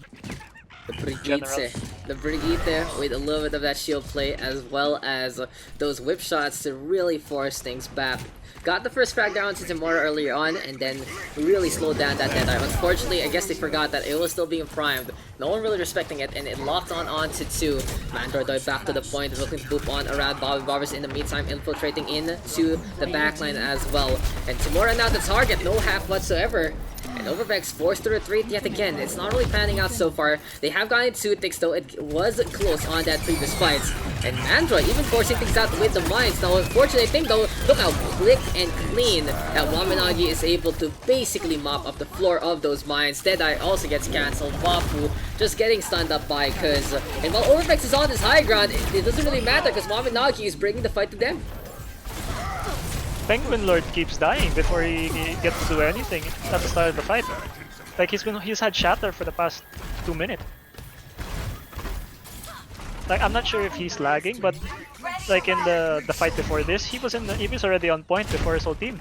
The Brigitte, General. the Brigitte with a little bit of that shield play, as well as those whip shots to really force things back. Got the first frag down to Timura earlier on, and then really slowed down that Deadeye. Unfortunately, I guess they forgot that it was still being primed. No one really respecting it, and it locked on onto 2. Mandroid back to the point, looking to boop on around Bobby Bobbers in the meantime, infiltrating into the backline as well. And Timura now the target, no hack whatsoever. And Overbeks forced to retreat yet again. It's not really panning out so far. They have gotten 2 ticks though. It was close on that previous fight. And Mandroid even forcing things out with the mines. Now, unfortunate thing though, look how quick and clean that Wamen Nagi is able to basically mop up the floor of those mines. Deadeye also gets cancelled. Wafu just getting stunned up by Kuz. And while Overbeks is on this high ground, it doesn't really matter because Wamen Nagi is bringing the fight to them. Penguin Lord keeps dying before he gets to do anything at the start of the fight. Like, he's had Shatter for the past 2 minutes. Like, I'm not sure if he's lagging, but like in the fight before this, he was already on point before his whole team.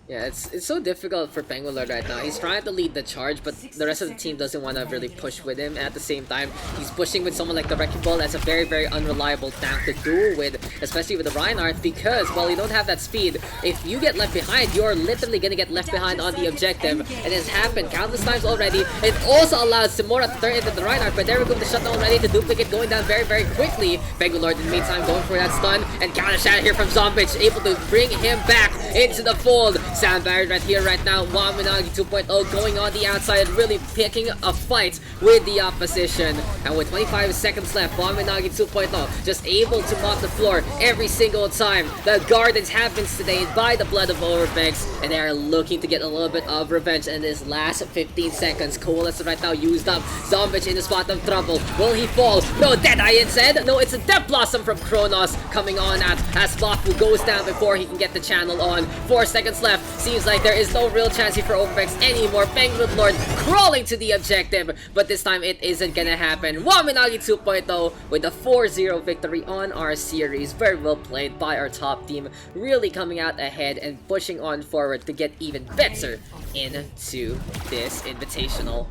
Yeah, it's so difficult for Penguin Lord right now. He's trying to lead the charge, but the rest of the team doesn't want to really push with him. At the same time, he's pushing with someone like the Wrecking Ball. That's a very, very unreliable tank to duel with, especially with the Reinhardt, because, well, you don't have that speed. If you get left behind, you're literally going to get left behind on the objective. And it's happened countless times already. It also allows Timura to turn into the Reinhardt, but there we go, the shutdown already. The duplicate going down very, very quickly. Penguin Lord in the meantime going for that stun, and counter shot here from Zombich, able to bring him back into the fold. Sound barrier right here, right now. Wamen Nagi 2.0 going on the outside, really picking a fight with the opposition. And with 25 seconds left, Wamen Nagi 2.0 just able to mop the floor every single time. The Gardens have been stained by the blood of Overbeks, and they are looking to get a little bit of revenge in this last 15 seconds. Coalesce right now used up. Zombich in the spot of trouble. Will he fall? No, Deadeye instead. No, it's a Death Blossom from Kronos coming on out as Bafu goes down before he can get the channel on. 4 seconds left. Seems like there is no real chance here for Overbeks anymore. Penguin Lord crawling to the objective, but this time it isn't gonna happen. Wamen Nagi 2.0 with a 4-0 victory on our series. Very well played by our top team, really coming out ahead and pushing on forward to get even better into this invitational.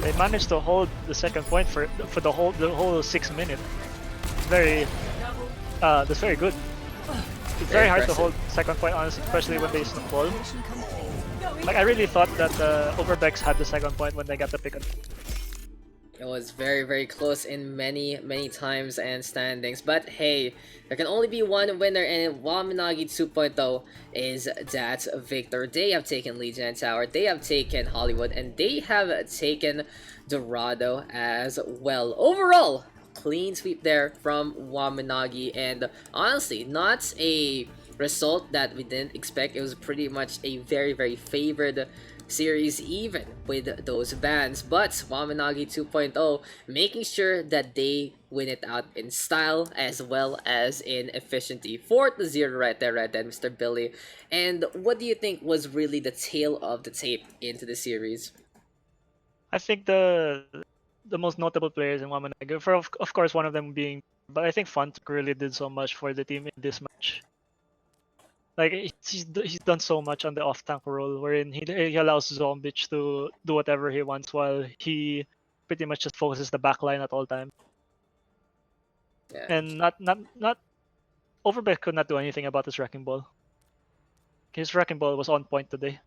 They managed to hold the second point for the whole 6 minutes. That's very good. It's very hard to hold second point, honestly, especially when they snowball. Like, I really thought that Overbeks had the second point when they got the pick. It was very, very close in many, many times and standings. But hey, there can only be one winner, and Wamen Nagi 2.0 is that victor. They have taken Lijiang Tower, they have taken Hollywood, and they have taken Dorado as well. Overall, clean sweep there from Wamen Nagi, and honestly, not a result that we didn't expect. It was pretty much a very, very favored series even with those bans, but Wamen Nagi 2.0 making sure that they win it out in style as well as in efficiency. 4-0 right there, Mr. Billy. And what do you think was really the tail of the tape into the series? I think the most notable players in Wamen Nagi, for of course one of them being, but I think Funtuk really did so much for the team in this match. Like, he's done so much on the off-tank role, wherein he allows Zombich to do whatever he wants while he pretty much just focuses the backline at all times. Yeah. And not Overbeks could not do anything about his wrecking ball. His wrecking ball was on point today.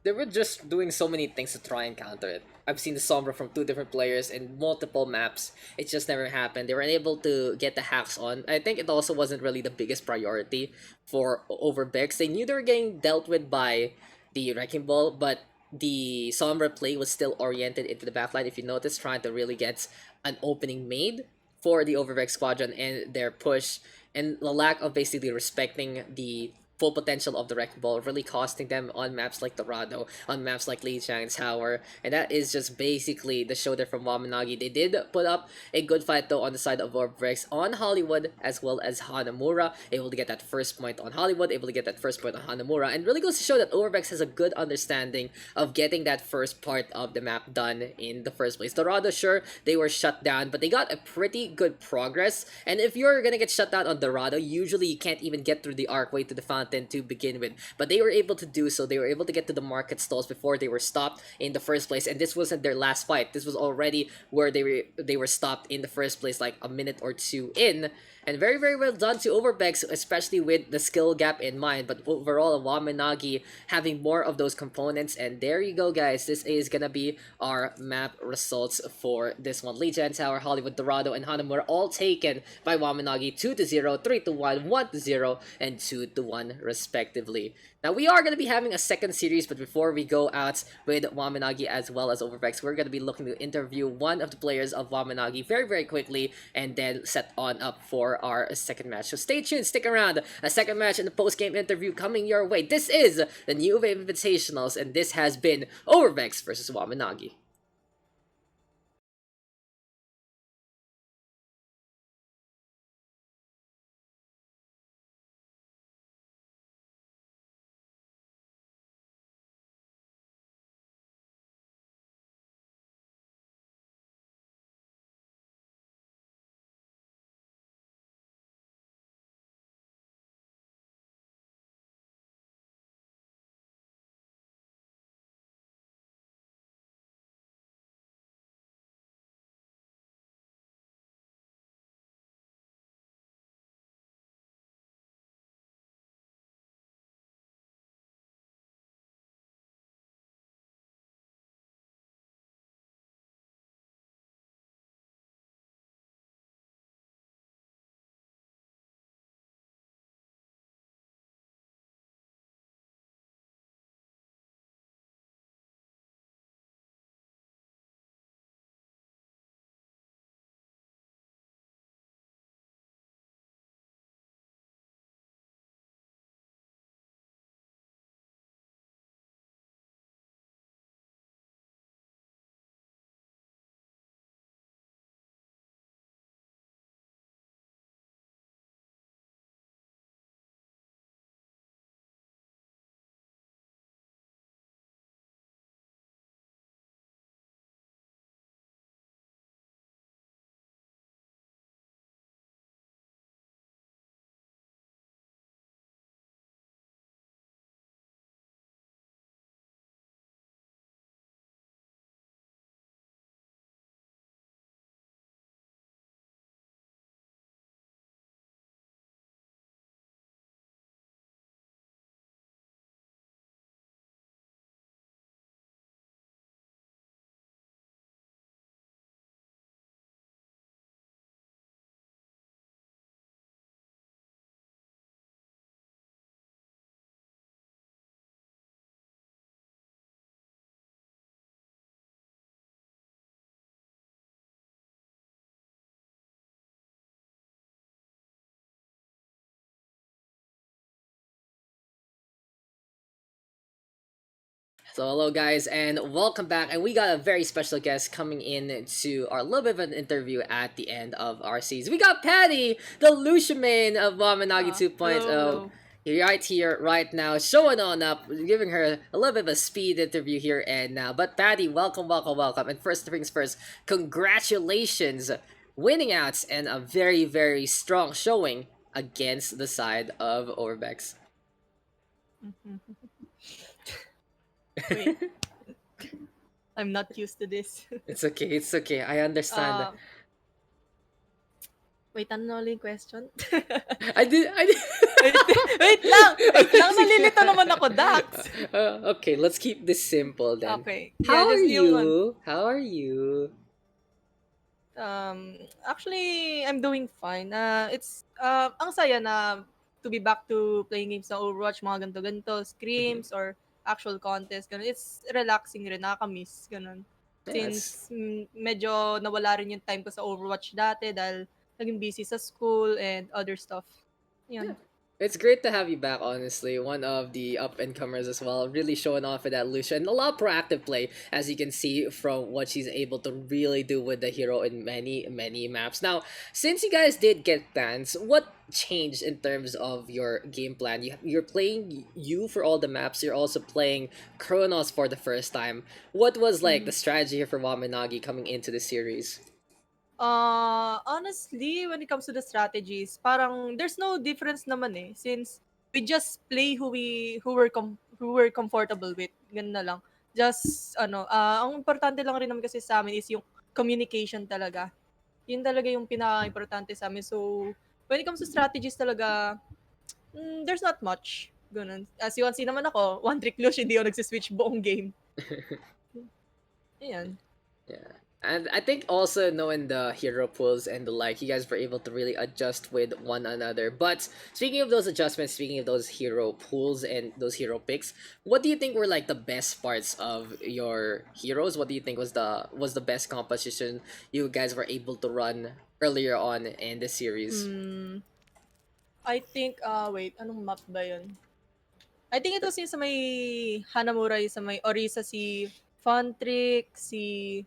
They were just doing so many things to try and counter it. I've seen the Sombra from two different players in multiple maps. It just never happened. They were unable to get the hacks on. I think it also wasn't really the biggest priority for Overbeks. They knew they were getting dealt with by the Wrecking Ball, but the Sombra play was still oriented into the backline. If you notice, trying to really get an opening made for the Overbeks squadron and their push, and the lack of basically respecting the full potential of the Wrecking Ball, really costing them on maps like Dorado, on maps like Lijiang Tower, and that is just basically the shoulder from Wamen Nagi. They did put up a good fight though on the side of Overbeks on Hollywood as well as Hanamura, able to get that first point on Hollywood, able to get that first point on Hanamura, and really goes to show that Overbeks has a good understanding of getting that first part of the map done in the first place. Dorado, sure, they were shut down, but they got a pretty good progress, and if you're gonna get shut down on Dorado, usually you can't even get through the archway to the fountain to begin with, but they were able to do so. They were able to get to the market stalls before they were stopped in the first place, and this wasn't their last fight. This was already where they were stopped in the first place, like a minute or two in. And very, very well done to Overbeks, especially with the skill gap in mind. But overall, Wamen Nagi having more of those components. And there you go, guys. This is gonna be our map results for this one. Lijiang Tower, Hollywood, Dorado, and Hanamura all taken by Wamen Nagi 2-0, 3-1, 1-0, and 2-1 respectively. Now, we are going to be having a second series, but before we go out with Wamen Nagi as well as Overbeks, we're going to be looking to interview one of the players of Wamen Nagi very, very quickly, and then set on up for our second match. So stay tuned, stick around. A second match and the post-game interview coming your way. This is the new Wave Invitationals, and this has been Overbeks versus Wamen Nagi. So hello guys and welcome back, and we got a very special guest coming in to our little bit of an interview at the end of our season. We got Patty, the Luciaman of Wamen Nagi 2.0. Hello. Right here, right now, showing on up, giving her a little bit of a speed interview here and now. But Patty, welcome, welcome, welcome. And first things first, congratulations, winning out and a very, very strong showing against the side of Overbeks. Wait, I'm not used to this. It's okay, I understand. Wait, ano na ulit yung question? I did. Wait lang! Wait lang, nalilito naman ako, Daks! Okay, let's keep this simple then. Okay. How Yeah, are just yung you? How are you? Actually, I'm doing fine. It's ang saya na to be back to playing games sa Overwatch, mga ganito-ganito, scrims or actual contest, ganun. It's relaxing rin, nakaka-miss, ganun. Yes. Since medyo nawala rin yung time ko sa Overwatch dati dahil naging busy sa school and other stuff. Yeah. Yun. It's great to have you back, honestly. One of the up-and-comers as well, really showing off with that Lucia. And a lot of proactive play, as you can see from what she's able to really do with the hero in many, many maps. Now, since you guys did get bans, what changed in terms of your game plan? You're playing you for all the maps, you're also playing Kronos for the first time. What was like the strategy here for Wamen Nagi coming into the series? Honestly, when it comes to the strategies, parang there's no difference naman eh since we just play who we're comfortable with. Ganun na lang. Just ang importante lang rin naman kasi sa amin is yung communication talaga. Yun talaga yung pinaka-importante sa amin. So, when it comes to strategies talaga, there's not much. Ganun. As you can see naman ako, one trick Lush, hindi ako nagsiswitch buong game. Ayan. Yeah. And I think also knowing the hero pools and the like, you guys were able to really adjust with one another. But speaking of those adjustments, speaking of those hero pools and those hero picks, what do you think were like the best parts of your heroes? What do you think was the best composition you guys were able to run earlier on in the series? I think, wait, anong map ba yun? I think it was yung sa may Hanamura, yung sa may Orisa, si Funtrick, si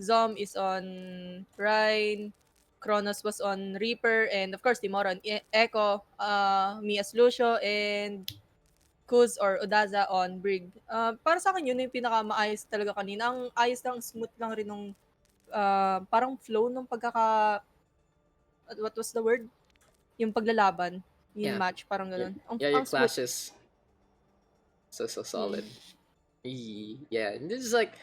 Zom is on Rhine, Kronos was on Reaper, and of course, Timora on Echo, me as Lucio, and Kuz or Odaza on Brig. Para sa akin, yun yung pinaka-maayos talaga kanina. Ang ayos lang, smooth lang rin nung parang flow nung what was the word? Yung paglalaban, yung Yeah. match, parang Yeah, ganun. yeah, your Ang smooth. clashes so solid. Yeah, and this is like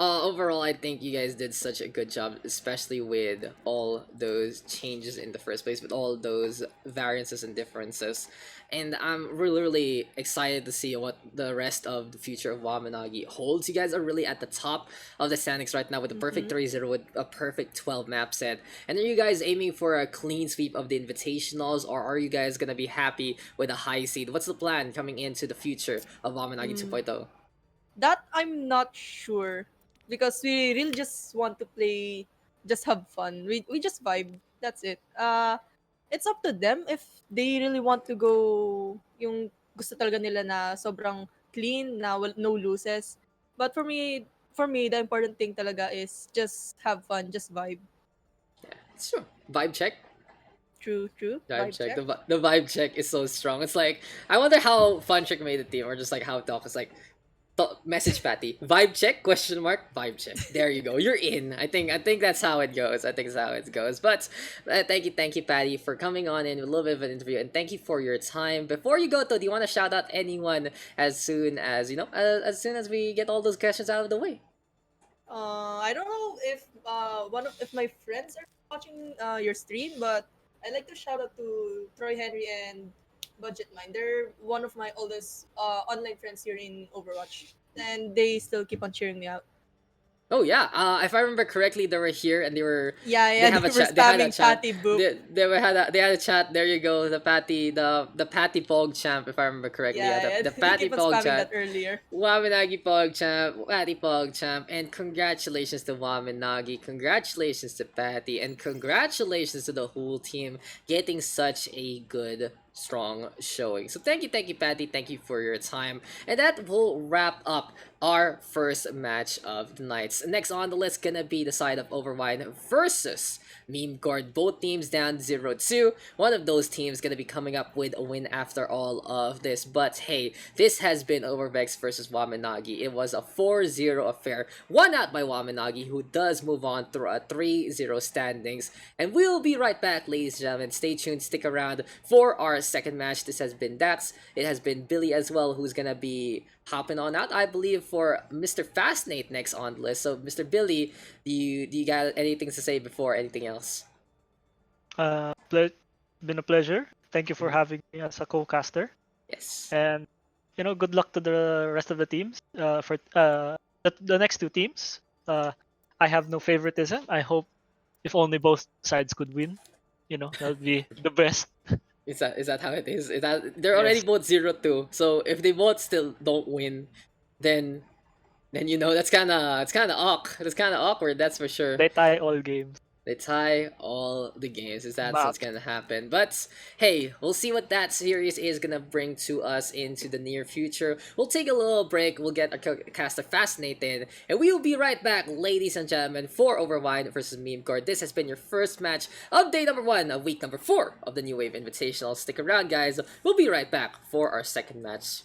overall, I think you guys did such a good job, especially with all those changes in the first place, with all those variances and differences. And I'm really, really excited to see what the rest of the future of Wamanagi holds. You guys are really at the top of the standings right now with a perfect 3-0 with a perfect 12 map set. And are you guys aiming for a clean sweep of the Invitationals, or are you guys going to be happy with a high seed? What's the plan coming into the future of Wamanagi 2.0? That I'm not sure because we really just want to play, just have fun. We just vibe. That's it. It's up to them if they really want to go yung gusto talaga nila na sobrang clean na no loses. But for me the important thing talaga is just have fun, just vibe. Sure. Vibe check. True. Vibe check. The vibe check is so strong. It's like, I wonder how Fun Trick made the team, or just like how Doc is like, message Patty. Vibe check? Question mark. Vibe check. There you go. You're in. I think that's how it goes. I think that's how it goes. But thank you, Patty, for coming on in with a little bit of an interview, and thank you for your time. Before you go, though, do you want to shout out anyone as soon as as soon as we get all those questions out of the way? I don't know if if my friends are watching your stream, but I'd like to shout out to Troy Henry and Budget Mind. They're one of my oldest online friends here in Overwatch, and they still keep on cheering me out. Oh yeah, if I remember correctly, they were here and they were Yeah, have they a were chat. They had a spamming chat. Patty Boop. They had a chat. There you go. The Patty Pog champ, if I remember correctly. Yeah, The they Patty keep on Pog spamming chat. that earlier. Waminagi Pog champ, Patty Pog champ, and congratulations to Waminagi, congratulations to Patty, and congratulations to the whole team getting such a good, strong showing. So thank you, Patty. Thank you for your time, and that will wrap up our first match of the nights. Next on the list gonna be the side of Overwine versus Meme Guard. Both teams down 0-2. One of those teams gonna be coming up with a win after all of this. But hey, this has been Overbeks versus Wamen It was a 4-0 affair. Won out by Wamen who does move on through a 3-0 standings. And we'll be right back, ladies and gentlemen. Stay tuned, stick around for our second match. This has been Daks. It has been Billy as well, who's gonna be hopping on out, I believe, for Mr. Fastnate next on the list. So, Mr. Billy, do you got anything to say before anything else? Been a pleasure. Thank you for having me as a co-caster, Yes. and good luck to the rest of the teams. For the next two teams, I have no favoritism. I hope if only both sides could win, that would be the best. Is that how it is? Is that they're already Yes. both 0-2. So if they both still don't win, then that's kind of awkward. That's for sure. They tie all games. They tie all the games. Is that what's Maps. gonna happen? But hey, we'll see what that series is gonna bring to us into the near future. We'll take a little break. We'll get our caster fascinated, and we will be right back, ladies and gentlemen, for Overwine versus Meme Core. This has been your first match of day number 1 of week number 4 of the New Wave Invitational. Stick around, guys. We'll be right back for our second match.